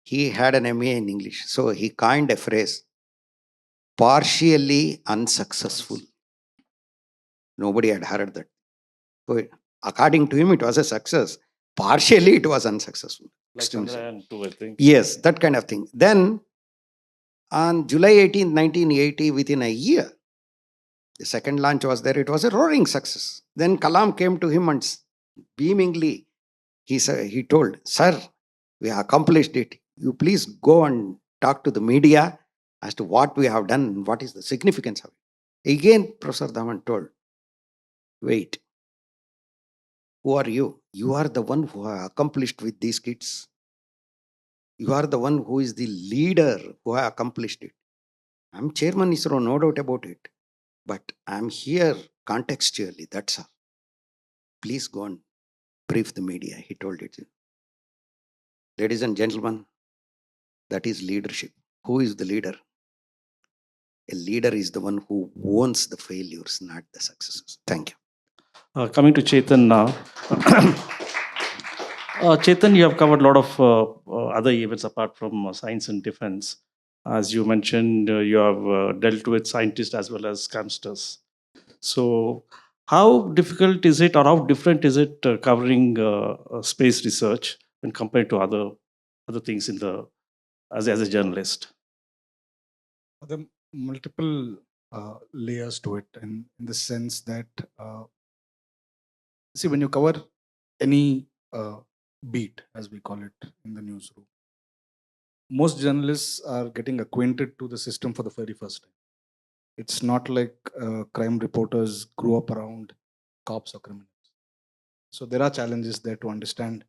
He had an MA in English. So he coined a phrase, partially unsuccessful. Nobody had heard that. So according to him, it was a success. Partially, it was unsuccessful. Like Extremely. Chandrayaan 2, I think. Yes, that kind of thing. Then on July 18th, 1980, within a year, the second launch was there. It was a roaring success. Then Kalam came to him and beamingly, he told, "Sir, we have accomplished it. You please go and talk to the media as to what we have done and what is the significance of it." Again, Professor Dhawan told, "Wait, who are you? You are the one who have accomplished with these kids. You are the one who is the leader who have accomplished it. I'm chairman ISRO, no doubt about it. But I'm here contextually, that's all. Please go and brief the media." He told it. Ladies and gentlemen, that is leadership. Who is the leader? A leader is the one who owns the failures, not the successes. Thank you. Coming to Chethan now. Chethan, you have covered a lot of other events apart from science and defense. As you mentioned, you have dealt with scientists as well as scamsters. So, how difficult is it, or how different is it covering space research when compared to other things in the as a journalist? There are multiple layers to it, and in the sense that see, when you cover any beat, as we call it in the newsroom, most journalists are getting acquainted to the system for the very first time. It's not like crime reporters grew up around cops or criminals. So there are challenges there to understand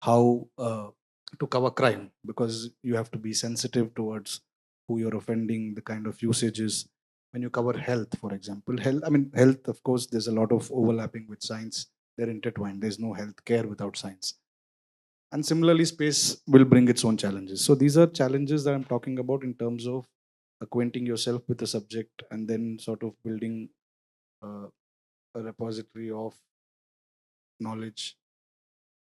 how to cover crime, because you have to be sensitive towards who you're offending, the kind of usages. When you cover health, for example, health, of course, there's a lot of overlapping with science. They're intertwined. There's no health care without science. And similarly, space will bring its own challenges. So these are challenges that I'm talking about in terms of acquainting yourself with the subject and then sort of building a repository of knowledge.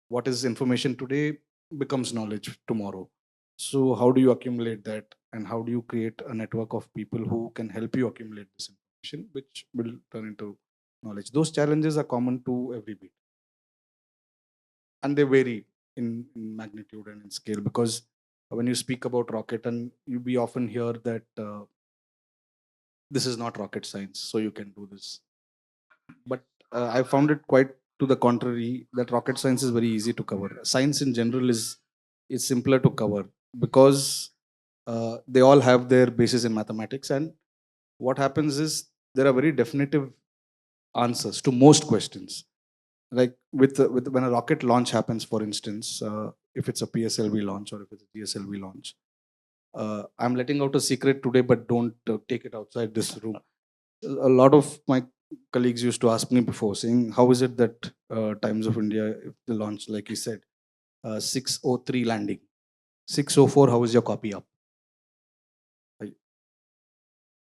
What is information today becomes knowledge tomorrow. So how do you accumulate that, and how do you create a network of people who can help you accumulate this information, which will turn into knowledge? Those challenges are common to every beat, and they vary in magnitude and in scale, because when you speak about rocket, and we often hear that this is not rocket science, so you can do this. But I found it quite to the contrary, that rocket science is very easy to cover. Science in general is simpler to cover, because they all have their basis in mathematics, and what happens is there are very definitive answers to most questions. Like with when a rocket launch happens, for instance, if it's a PSLV launch or if it's a GSLV launch, I'm letting out a secret today, but don't take it outside this room. A lot of my colleagues used to ask me before, saying, how is it that Times of India, if the launch, like you said, 6:03 landing, 6:04, how is your copy up?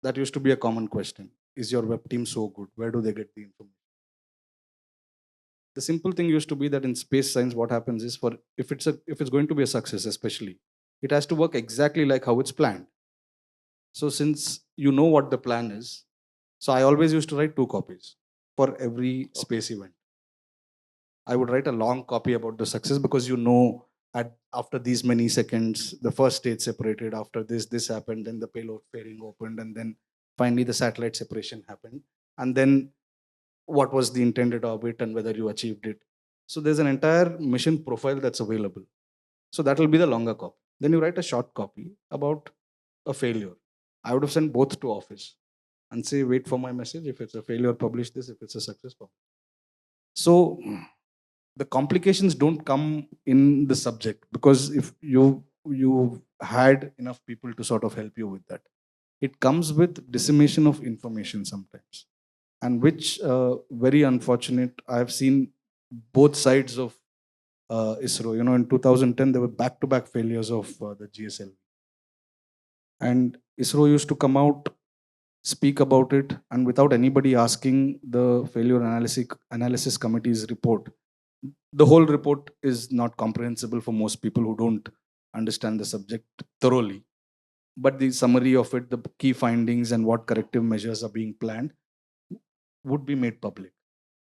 That used to be a common question. Is your web team so good? Where do they get the information? The simple thing used to be that in space science, what happens is, for if it's going to be a success, especially, it has to work exactly like how it's planned. So since you know what the plan is, so I always used to write 2 copies for every space event. I would write a long copy about the success, because after these many seconds, the first stage separated. After this happened, then the payload fairing opened, and then finally the satellite separation happened. And then what was the intended orbit and whether you achieved it. So there's an entire mission profile that's available. So that will be the longer copy. Then you write a short copy about a failure. I would have sent both to office and say, wait for my message. If it's a failure, publish this. If it's a success, publish. So the complications don't come in the subject, because if you had enough people to sort of help you with that, it comes with dissemination of information sometimes, and which very unfortunate. I've seen both sides of ISRO. In 2010 there were back-to-back failures of the GSL, and ISRO used to come out, speak about it, and without anybody asking the failure analysis committee's report. The whole report is not comprehensible for most people who don't understand the subject thoroughly. But the summary of it, the key findings and what corrective measures are being planned, would be made public.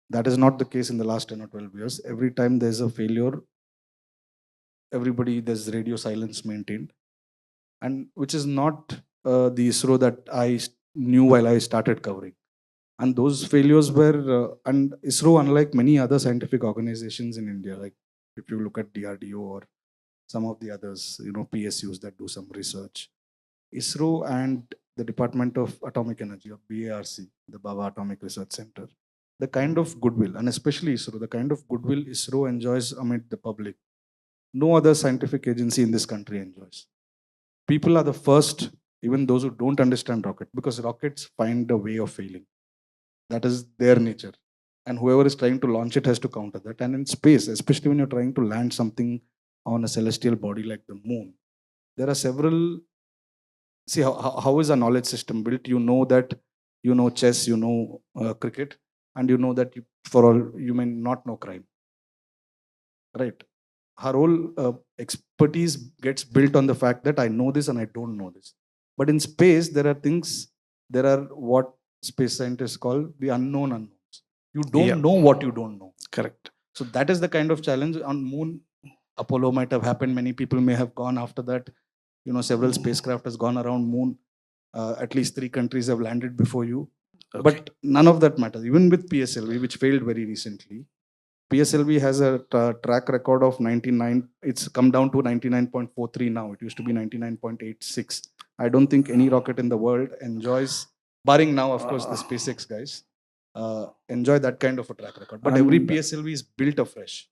That is not the case in the last 10 or 12 years. Every time there's a failure, there's radio silence maintained, and which is not the ISRO that knew while I started covering. And those failures were, and ISRO, unlike many other scientific organizations in India, like if you look at DRDO or some of the others, PSUs that do some research, ISRO and the Department of Atomic Energy, or BARC, the Baba Atomic Research Center, the kind of goodwill, and especially ISRO, the kind of goodwill ISRO enjoys amid the public, no other scientific agency in this country enjoys. People are the first, even those who don't understand rocket, because rockets find a way of failing. That is their nature. And whoever is trying to launch it has to counter that. And in space, especially when you're trying to land something on a celestial body like the moon, there are several. See, how is a knowledge system built? You know that you know chess, you know cricket, and you know that for all you may not know crime. Right? Her whole expertise gets built on the fact that I know this and I don't know this. But in space, there are what space scientists call the unknown unknowns. You don't know what you don't know. Correct. So that is the kind of challenge on moon. Apollo might have happened. Many people may have gone after that. Several spacecraft has gone around moon. At least 3 countries have landed before you. Okay. But none of that matters. Even with PSLV, which failed very recently, PSLV has a track record of 99. It's come down to 99.43 now. It used to be 99.86. I don't think any rocket in the world enjoys, barring now, of course, the SpaceX guys, enjoy that kind of a track record. But every PSLV is built afresh.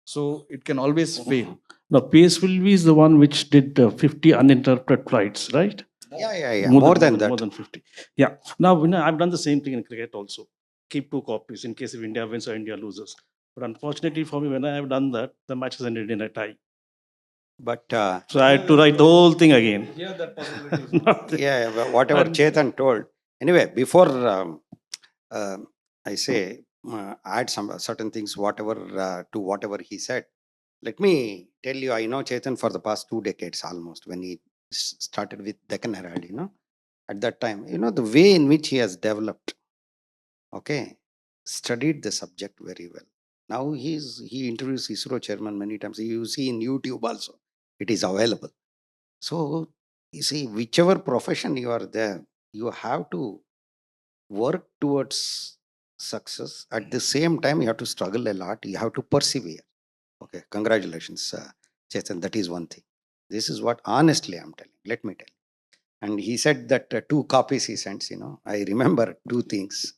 So it can always fail. Now, PSLV is the one which did 50 uninterrupted flights, right? Yeah. More than that. More than 50. Yeah. Now, I've done the same thing in cricket also. Keep 2 copies in case if India wins or India loses. But unfortunately for me, when I have done that, the match has ended in a tie. But So I had to write the whole thing again. Yeah, that possibility is not there. yeah, whatever Chethan told. Anyway, before I say add some certain things, whatever to whatever he said. Let me tell you, I know Chethan for the past 2 decades almost. When he started with Deccan Herald, at that time, the way in which he has developed, okay, studied the subject very well. Now he interviews ISRO chairman many times. You see in YouTube also, it is available. So you see, whichever profession you are there, you have to work towards success. At the same time, you have to struggle a lot. You have to persevere. Okay, congratulations, Chetan. That is one thing. This is what honestly I'm telling. Let me tell you. And he said that 2 copies he sends. I remember 2 things.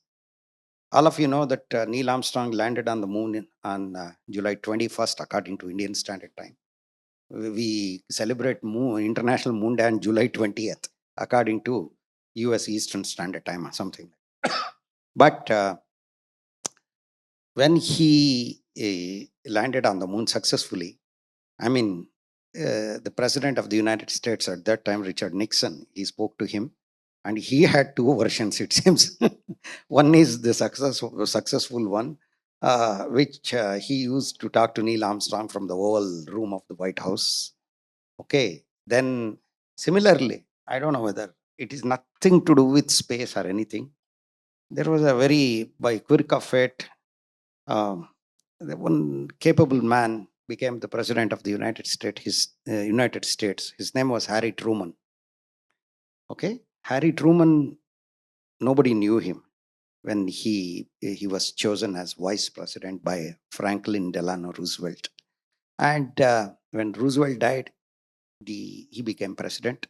All of you know that Neil Armstrong landed on the moon on July 21st, according to Indian Standard Time. We celebrate International Moon Day on July 20th, according to US Eastern Standard Time or something. But when he landed on the moon successfully, I mean, the president of the United States at that time, Richard Nixon, he spoke to him, and he had 2 versions, it seems. One is the successful one, which he used to talk to Neil Armstrong from the Oval Room of the White House. Okay. Then similarly, I don't know whether it is nothing to do with space or anything. There was by quirk of fate, the one capable man became the president of the United States. His name was Harry Truman. Okay. Harry Truman, nobody knew him when he was chosen as vice president by Franklin Delano Roosevelt. And when Roosevelt died, he became president,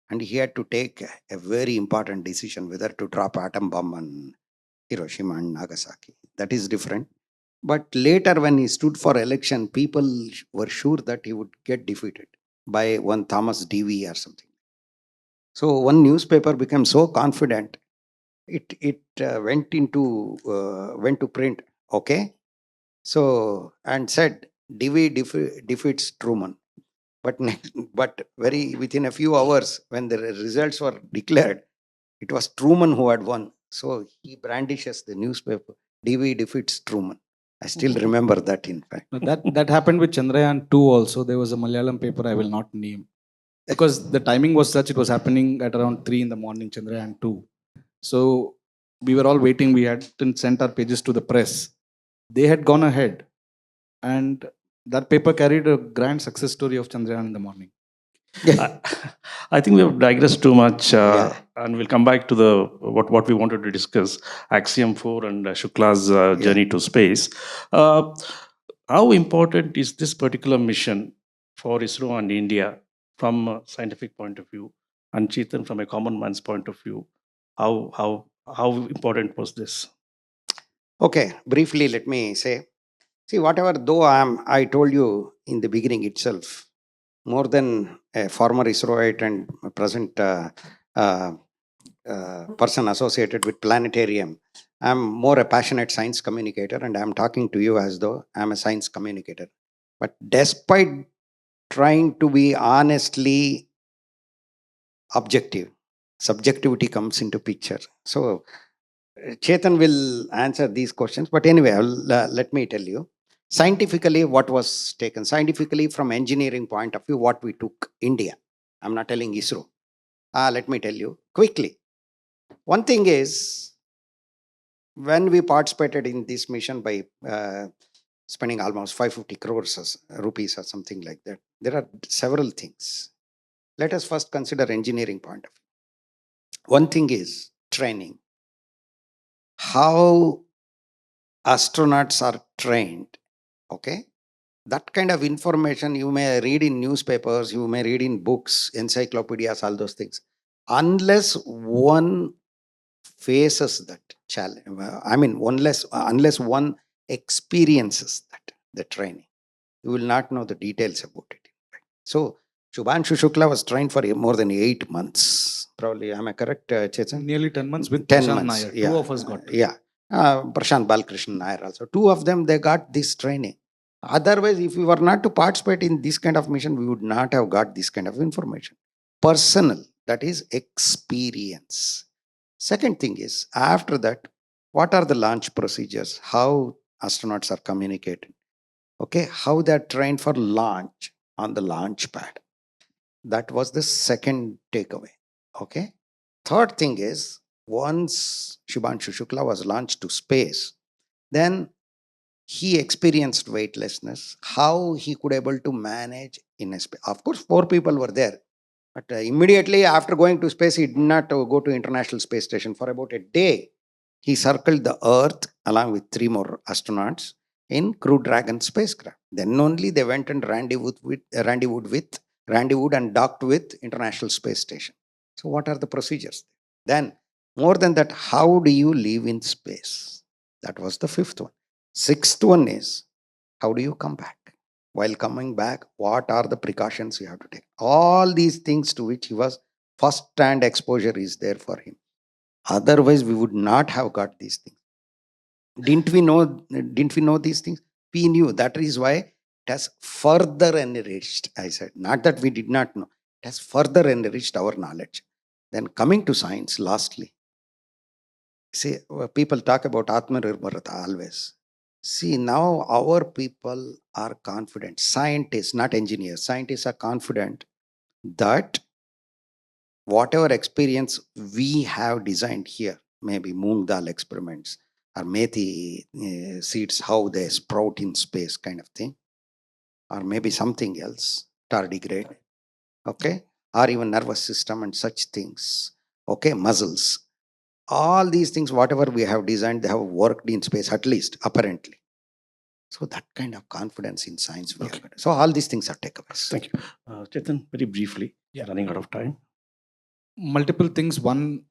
and he had to take a very important decision whether to drop atom bomb on Hiroshima and Nagasaki. That is different. But later, when he stood for election, people were sure that he would get defeated by one Thomas Dewey or something. So one newspaper became so confident, it went to print. Okay, so and said Dewey defeats Truman. But within a few hours, when the results were declared, it was Truman who had won. So he brandishes the newspaper, Dewey defeats Truman. I still remember that, in fact. That happened with Chandrayaan 2 also. There was a Malayalam paper I will not name, because the timing was such, it was happening at around 3 in the morning, Chandrayaan 2. So we were all waiting. We hadn't sent our pages to the press. They had gone ahead, and that paper carried a grand success story of Chandrayaan in the morning. I, I think we have digressed too much, Yeah. and we'll come back to the what we wanted to discuss: Axiom 4 and Shukla's journey to space. Uh, how important is this particular mission for ISRO and India from a scientific point of view, and Chetan from a common man's point of view? How important was this? Okay, briefly, let me say, see, whatever though I told you in the beginning itself, more than a former ISROite and a present uh, person associated with planetarium, I'm more a passionate science communicator, and I'm talking to you as though I'm a science communicator. But despite trying to be honestly objective, subjectivity comes into picture. So Chetan will answer these questions, but anyway, let me tell you. Scientifically, what was taken? Scientifically, from engineering point of view, what we took India. I'm not telling ISRO. Let me tell you quickly. One thing is, when we participated in this mission by spending almost 550 crores rupees or something like that, there are several things. Let us first consider engineering point of view. One thing is training. How astronauts are trained, okay? That kind of information you may read in newspapers, you may read in books, encyclopedias, all those things. Unless one faces that challenge, unless one experiences that, the training, you will not know the details about it. So Shubhanshu Shukla was trained for more than 8 months. Probably, am I correct, Chetan? Nearly 10 months with 10 Prashant months. Nair. Yeah. Two of us got. Yeah. Prashant Balkrishnan Nair also. Two of them, they got this training. Otherwise, if we were not to participate in this kind of mission, we would not have got this kind of information. Personal, that is experience. Second thing is, after that, what are the launch procedures? How astronauts are communicated? Okay, how they are trained for launch on the launch pad. That was the second takeaway. Okay. Third thing is, once Shubhanshu Shukla was launched to space, then he experienced weightlessness, how he could able to manage in a space. Of course, 4 people were there, but immediately after going to space, he did not go to International Space Station for about a day. He circled the Earth along with 3 more astronauts in Crew Dragon spacecraft. Then only they went and rendezvoused and docked with International Space Station. So what are the procedures? Then, more than that, how do you live in space? That was the fifth one. Sixth one is, how do you come back? While coming back, what are the precautions you have to take? All these things to which he was first-hand exposure is there for him. Otherwise, we would not have got these things. Didn't we know these things? We knew. That is why it has further enriched, I said. Not that we did not know. It has further enriched our knowledge. Then coming to science, lastly. See, people talk about Atmanirbharata always. See, now our people are confident. Scientists, not engineers, scientists are confident that whatever experience we have designed here, maybe moong dal experiments or methi seeds, how they sprout in space kind of thing, or maybe something else, tardigrade, okay, or even nervous system and such things, okay, muscles. All these things, whatever we have designed, they have worked in space, at least apparently. So that kind of confidence in science we have. So all these things are takeaways. Thank you. Chetan, very briefly, running out of time. Multiple things. One,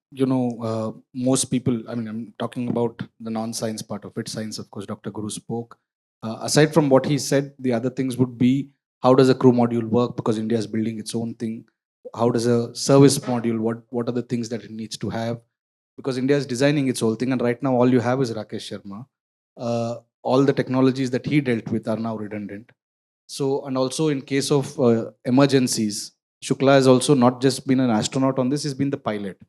most people, I'm talking about the non-science part of it. Science, of course, Dr. Guru spoke. Aside from what he said, the other things would be, how does a crew module work? Because India is building its own thing. How does a service module, what are the things that it needs to have? Because India is designing its whole thing, and right now all you have is Rakesh Sharma. All the technologies that he dealt with are now redundant. So, and also in case of emergencies, Shukla has also not just been an astronaut on this, he's been the pilot.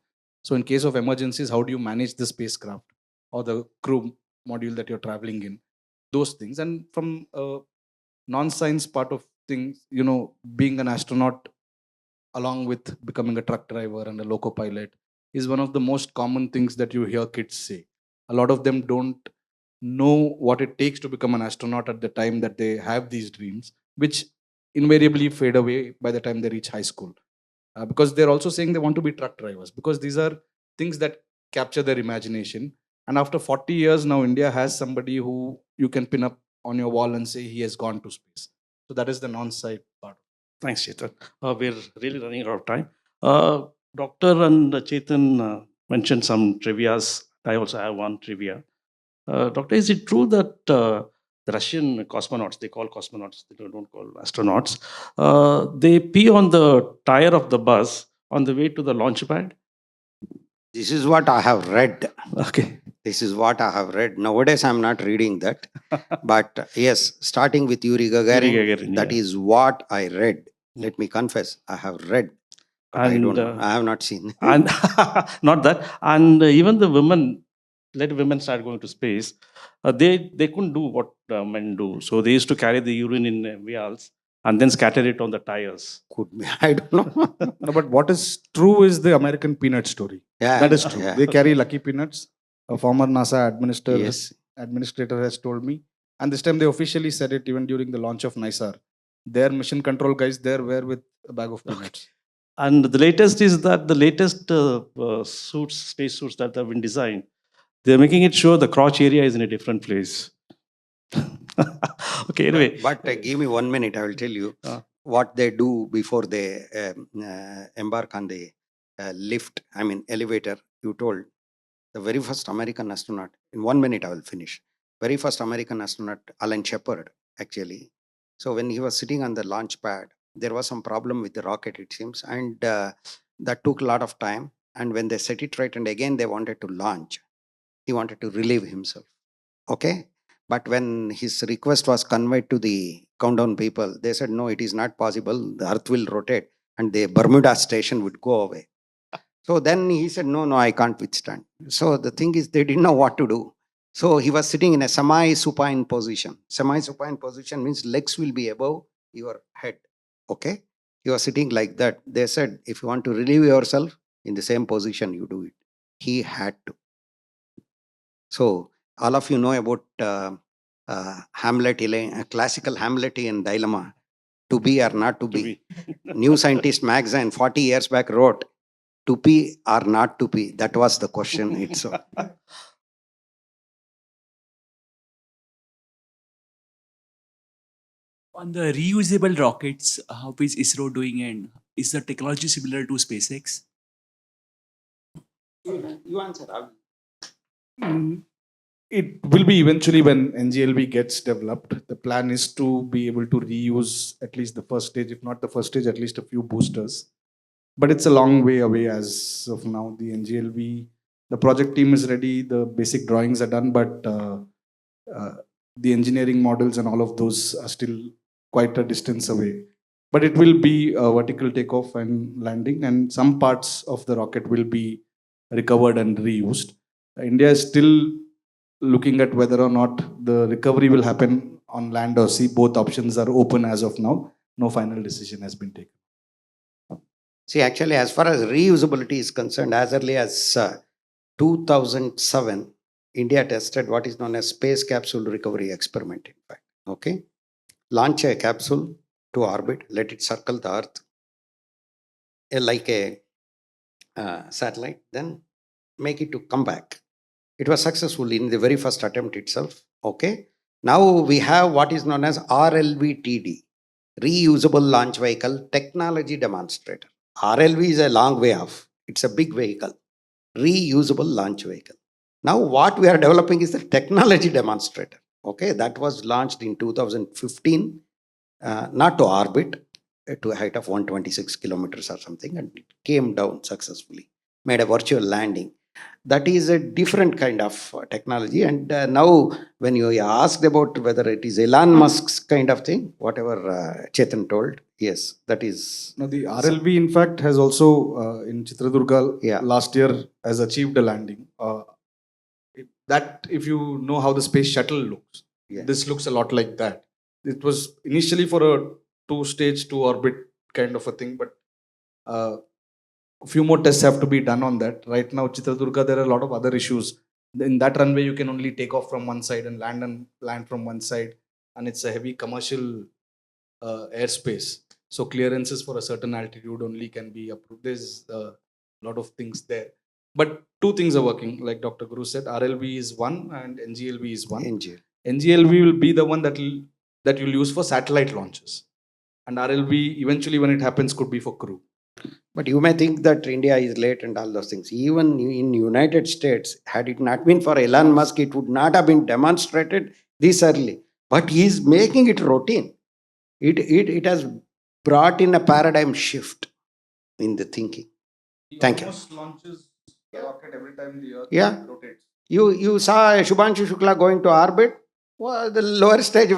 So in case of emergencies, how do you manage the spacecraft or the crew module that you're traveling in? Those things. And from a non-science part of things, being an astronaut along with becoming a truck driver and a loco pilot, is one of the most common things that you hear kids say. A lot of them don't know what it takes to become an astronaut at the time that they have these dreams, which invariably fade away by the time they reach high school. Because they're also saying they want to be truck drivers, because these are things that capture their imagination. And after 40 years now, India has somebody who you can pin up on your wall and say he has gone to space. So that is the non-side part. Thanks, Chetan. We're really running out of time. Doctor and Chetan mentioned some trivias. I also have one trivia. Doctor, is it true that the Russian cosmonauts, they call cosmonauts, they don't call astronauts, they pee on the tire of the bus on the way to the launch pad? This is what I have read. Okay. This is what I have read. Nowadays, I'm not reading that. But yes, starting with Yuri Gagarin, Yuri Gagarin, that yeah. is what I read. Let me confess, I have read. But I don't know. I have not seen. And not that. And even the women, let women start going to space. They couldn't do what men do. So they used to carry the urine in vials and then scatter it on the tires. Could be. I don't know. No, but what is true is the American peanut story. Yeah, That is true. yeah. They carry lucky peanuts. A former NASA Yes. administrator has told me. And this time they officially said it even during the launch of NISAR. Their mission control guys there were with a bag of peanuts. And the latest is that the latest suits, space suits that have been designed, they're making it sure the crotch area is in a different place. Okay, anyway. But give me 1 minute, I will tell you what they do before they embark on the lift, I mean elevator. You told the very first American astronaut, in 1 minute I will finish. Very first American astronaut, Alan Shepard, actually. So when he was sitting on the launch pad, there was some problem with the rocket, it seems, and that took a lot of time. And when they set it right and again they wanted to launch, he wanted to relieve himself. Okay. But when his request was conveyed to the countdown people, they said, no, it is not possible. The earth will rotate and the Bermuda station would go away. So then he said, no, I can't withstand. So the thing is, they didn't know what to do. So he was sitting in a semi-supine position. Semi-supine position means legs will be above your head. Okay. He was sitting like that. They said, if you want to relieve yourself in the same position, you do it. He had to. So all of you know about classical Hamletian dilemma, to be or not to be. New Scientist magazine 40 years back wrote, to be or not to be. That was the question itself. On the reusable rockets, how is ISRO doing, and is the technology similar to SpaceX? You answer. It will be eventually when NGLV gets developed. The plan is to be able to reuse at least the first stage, if not the first stage, at least a few boosters. But it's a long way away as of now. The NGLV, the project team is ready, the basic drawings are done, but the engineering models and all of those are still quite a distance away. But it will be a vertical takeoff and landing, and some parts of the rocket will be recovered and reused. India is still looking at whether or not the recovery will happen on land or sea. Both options are open as of now. No final decision has been taken. See, actually, as far as reusability is concerned, as early as 2007, India tested what is known as space capsule recovery experiment, in fact. Okay. Launch a capsule to orbit, let it circle the Earth like a satellite, then make it to come back. It was successful in the very first attempt itself. Okay. Now we have what is known as RLVTD, Reusable Launch Vehicle Technology Demonstrator. RLV is a long way off. It's a big vehicle. Reusable launch vehicle. Now what we are developing is the technology demonstrator. Okay. That was launched in 2015, not to orbit, to a height of 126 kilometers or something, and it came down successfully, made a virtual landing. That is a different kind of technology. And now when you asked about whether it is Elon Musk's kind of thing, whatever Chetan told, yes, that is. Now the RLV in fact has also in Chitradurga last year has achieved a landing. That if you know how the space shuttle looks, this looks a lot like that. It was initially for a two-stage, two-orbit kind of a thing, but a few more tests have to be done on that. Right now, Chitradurga, there are a lot of other issues. In that runway, you can only take off from one side and land from one side, and it's a heavy commercial airspace. So clearances for a certain altitude only can be approved. There's a lot of things there. But two things are working. Like Dr. Guru said, RLV is one and NGLV is one. NGLV will be the one that you'll use for satellite launches. And RLV, eventually when it happens, could be for crew. But you may think that India is late and all those things. Even in United States, had it not been for Elon Musk, it would not have been demonstrated this early. But he is making it routine. It has brought in a paradigm shift in the thinking. Thank you. Almost launches the rocket every time the Earth Yeah. rotates. You saw Shubhanshu Shukla going to orbit. Well, the lower stage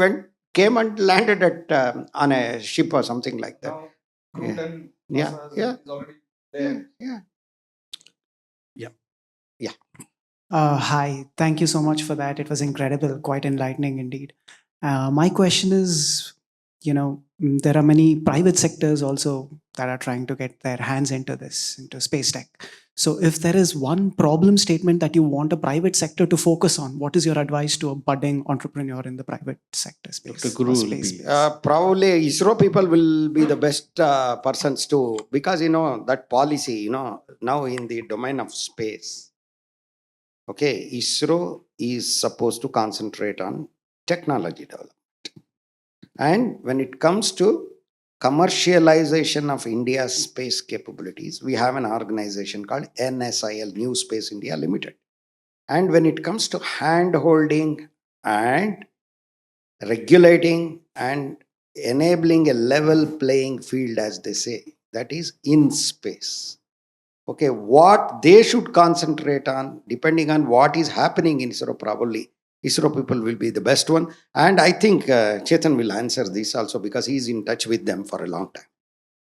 came and landed at on a ship or something like that. Now, Crew Yeah. 10 Yeah, NASA yeah. is already there. Yeah. Hi, thank you so much for that. It was incredible, quite enlightening indeed. My question is, there are many private sectors also that are trying to get their hands into this, into space tech. So if there is one problem statement that you want a private sector to focus on, what is your advice to a budding entrepreneur in the private sector space? Dr. Guru or will space be- space? Probably ISRO people will be the best persons to, because that policy, now in the domain of space. Okay, ISRO is supposed to concentrate on technology development. And when it comes to commercialization of India's space capabilities, we have an organization called NSIL, New Space India Limited. And when it comes to hand holding and regulating and enabling a level playing field, as they say, that is in space. Okay, what they should concentrate on, depending on what is happening in ISRO, probably ISRO people will be the best one. And I think Chethan will answer this also because he's in touch with them for a long time.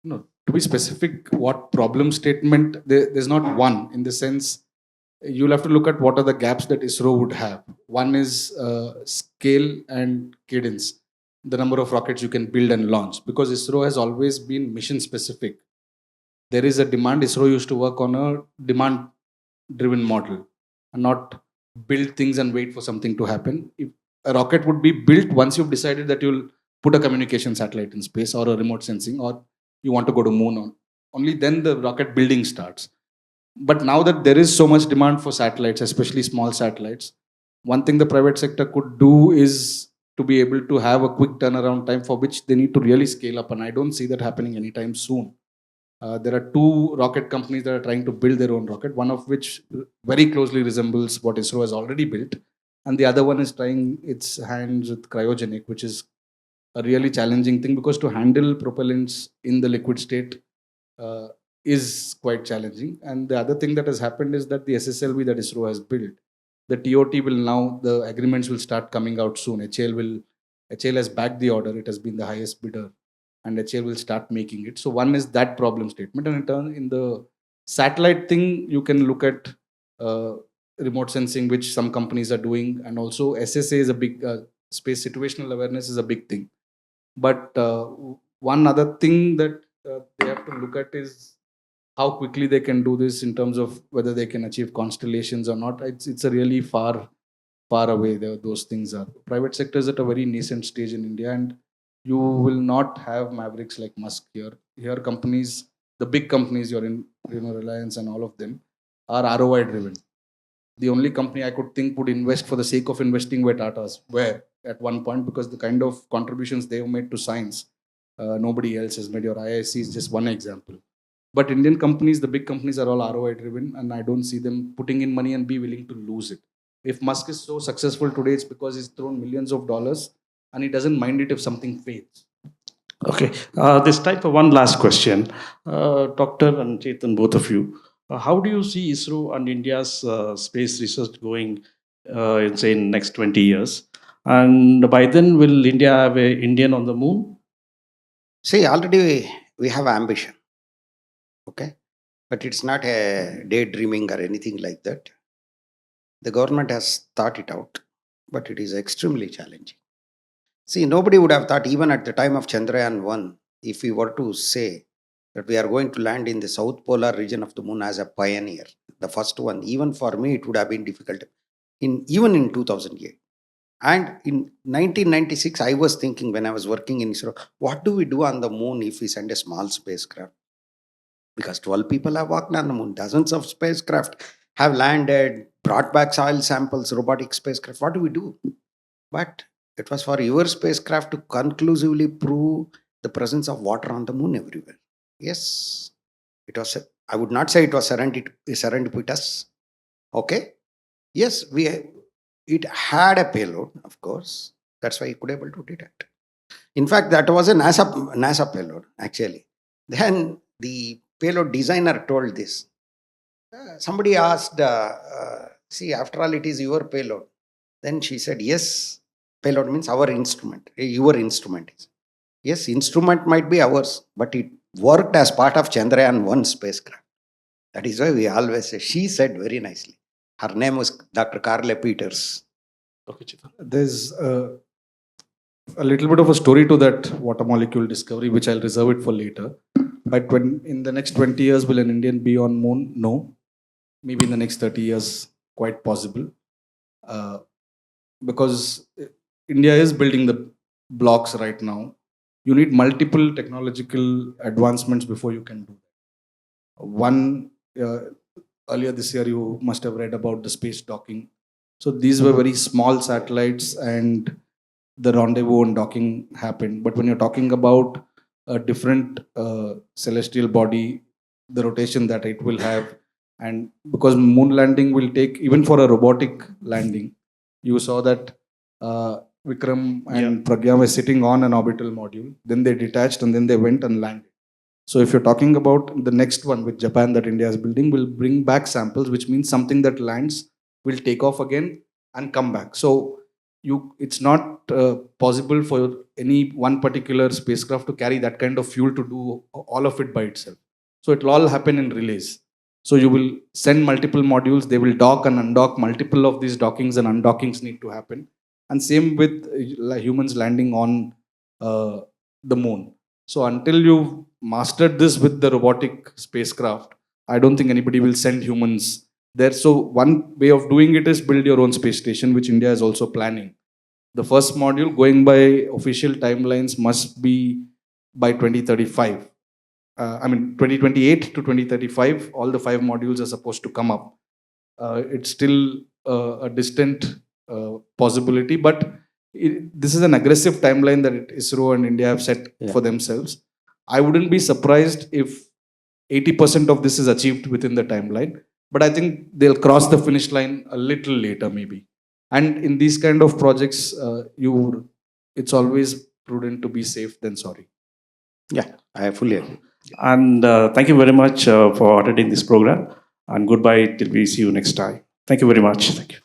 No, to be specific, what problem statement, there's not one, in the sense you'll have to look at what are the gaps that ISRO would have. One is scale and cadence, the number of rockets you can build and launch, because ISRO has always been mission specific. There is a demand. ISRO used to work on a demand driven model and not build things and wait for something to happen. If a rocket would be built once you've decided that you'll put a communication satellite in space or a remote sensing, or you want to go to moon on, only then the rocket building starts. But now that there is so much demand for satellites, especially small satellites, one thing the private sector could do is to be able to have a quick turnaround time, for which they need to really scale up. And I don't see that happening anytime soon. There are two rocket companies that are trying to build their own rocket, one of which very closely resembles what ISRO has already built. And the other one is trying its hands with cryogenic, which is a really challenging thing, because to handle propellants in the liquid state is quite challenging. And the other thing that has happened is that the SSLV that ISRO has built, the TOT will now, the agreements will start coming out soon. HAL has backed the order. It has been the highest bidder, and HAL will start making it. So one is that problem statement. And in the satellite thing, you can look at remote sensing, which some companies are doing. And also SSA is a big, space situational awareness is a big thing. But one other thing that they have to look at is how quickly they can do this, in terms of whether they can achieve constellations or not. It's a really far away. Those things are. Private sector is at a very nascent stage in India, and you will not have mavericks like Musk here. Here, companies, the big companies, you're in, Reliance and all of them, are ROI driven. The only company I could think would invest for the sake of investing were Tata's, where at one point, because the kind of contributions they have made to science, nobody else has made. Your IIC is just one example. But Indian companies, the big companies, are all ROI driven, and I don't see them putting in money and be willing to lose it. If Musk is so successful today, it's because he's thrown millions of dollars and he doesn't mind it if something fails. Okay, this time for one last question. Doctor and Chetan, both of you, how do you see ISRO and India's space research going in, say, in next 20 years? And by then, will India have an Indian on the moon? See, already we have ambition. Okay, but it's not a daydreaming or anything like that. The government has thought it out, but it is extremely challenging. See, nobody would have thought, even at the time of Chandrayaan 1, if we were to say that we are going to land in the south polar region of the moon as a pioneer, the first one. Even for me, it would have been difficult even in 2008. And in 1996, I was thinking when I was working in ISRO, what do we do on the moon if we send a small spacecraft? Because 12 people have walked on the moon, dozens of spacecraft have landed, brought back soil samples, robotic spacecraft. What do we do? But it was for your spacecraft to conclusively prove the presence of water on the moon everywhere. Yes, it was, I would not say it was serendipitous. Okay. Yes, it had a payload, of course. That's why you could able to detect. In fact, that was a NASA payload, actually. Then the payload designer told this. Somebody asked, see, after all, it is your payload. Then she said, yes, payload means our instrument, your instrument is. Yes, instrument might be ours, but it worked as part of Chandrayaan-1 spacecraft. That is why we always say, she said very nicely. Her name was Dr. Carla Peters. Okay, Chethan. There's a little bit of a story to that water molecule discovery, which I'll reserve it for later. But in the next 20 years, will an Indian be on moon? No. Maybe in the next 30 years, quite possible. Because India is building the blocks right now. You need multiple technological advancements before you can do that. One, earlier this year, you must have read about the space docking. So these were very small satellites, and the rendezvous and docking happened. But when you're talking about a different celestial body, the rotation that it will have, and because moon landing will take, even for a robotic landing, you saw that Vikram and Pragya were sitting on an orbital module, then they detached and then they went and landed. So if you're talking about the next one with Japan that India is building, will bring back samples, which means something that lands will take off again and come back. So it's not possible for any one particular spacecraft to carry that kind of fuel to do all of it by itself. So it will all happen in relays. So you will send multiple modules, they will dock and undock. Multiple of these dockings and undockings need to happen. And same with humans landing on the moon. So until you've mastered this with the robotic spacecraft, I don't think anybody will send humans there. So one way of doing it is build your own space station, which India is also planning. The first module, going by official timelines, must be by 2035. 2028 to 2035, all the 5 modules are supposed to come up. It's still a distant possibility, but this is an aggressive timeline that ISRO and India have set for themselves. I wouldn't be surprised if 80% of this is achieved within the timeline, but I think they'll cross the finish line a little later, maybe. And in these kind of projects, it's always prudent to be safe than sorry. Yeah, I fully agree. And thank you very much for attending this program. And goodbye till we see you next time. Thank you very much. Thank you.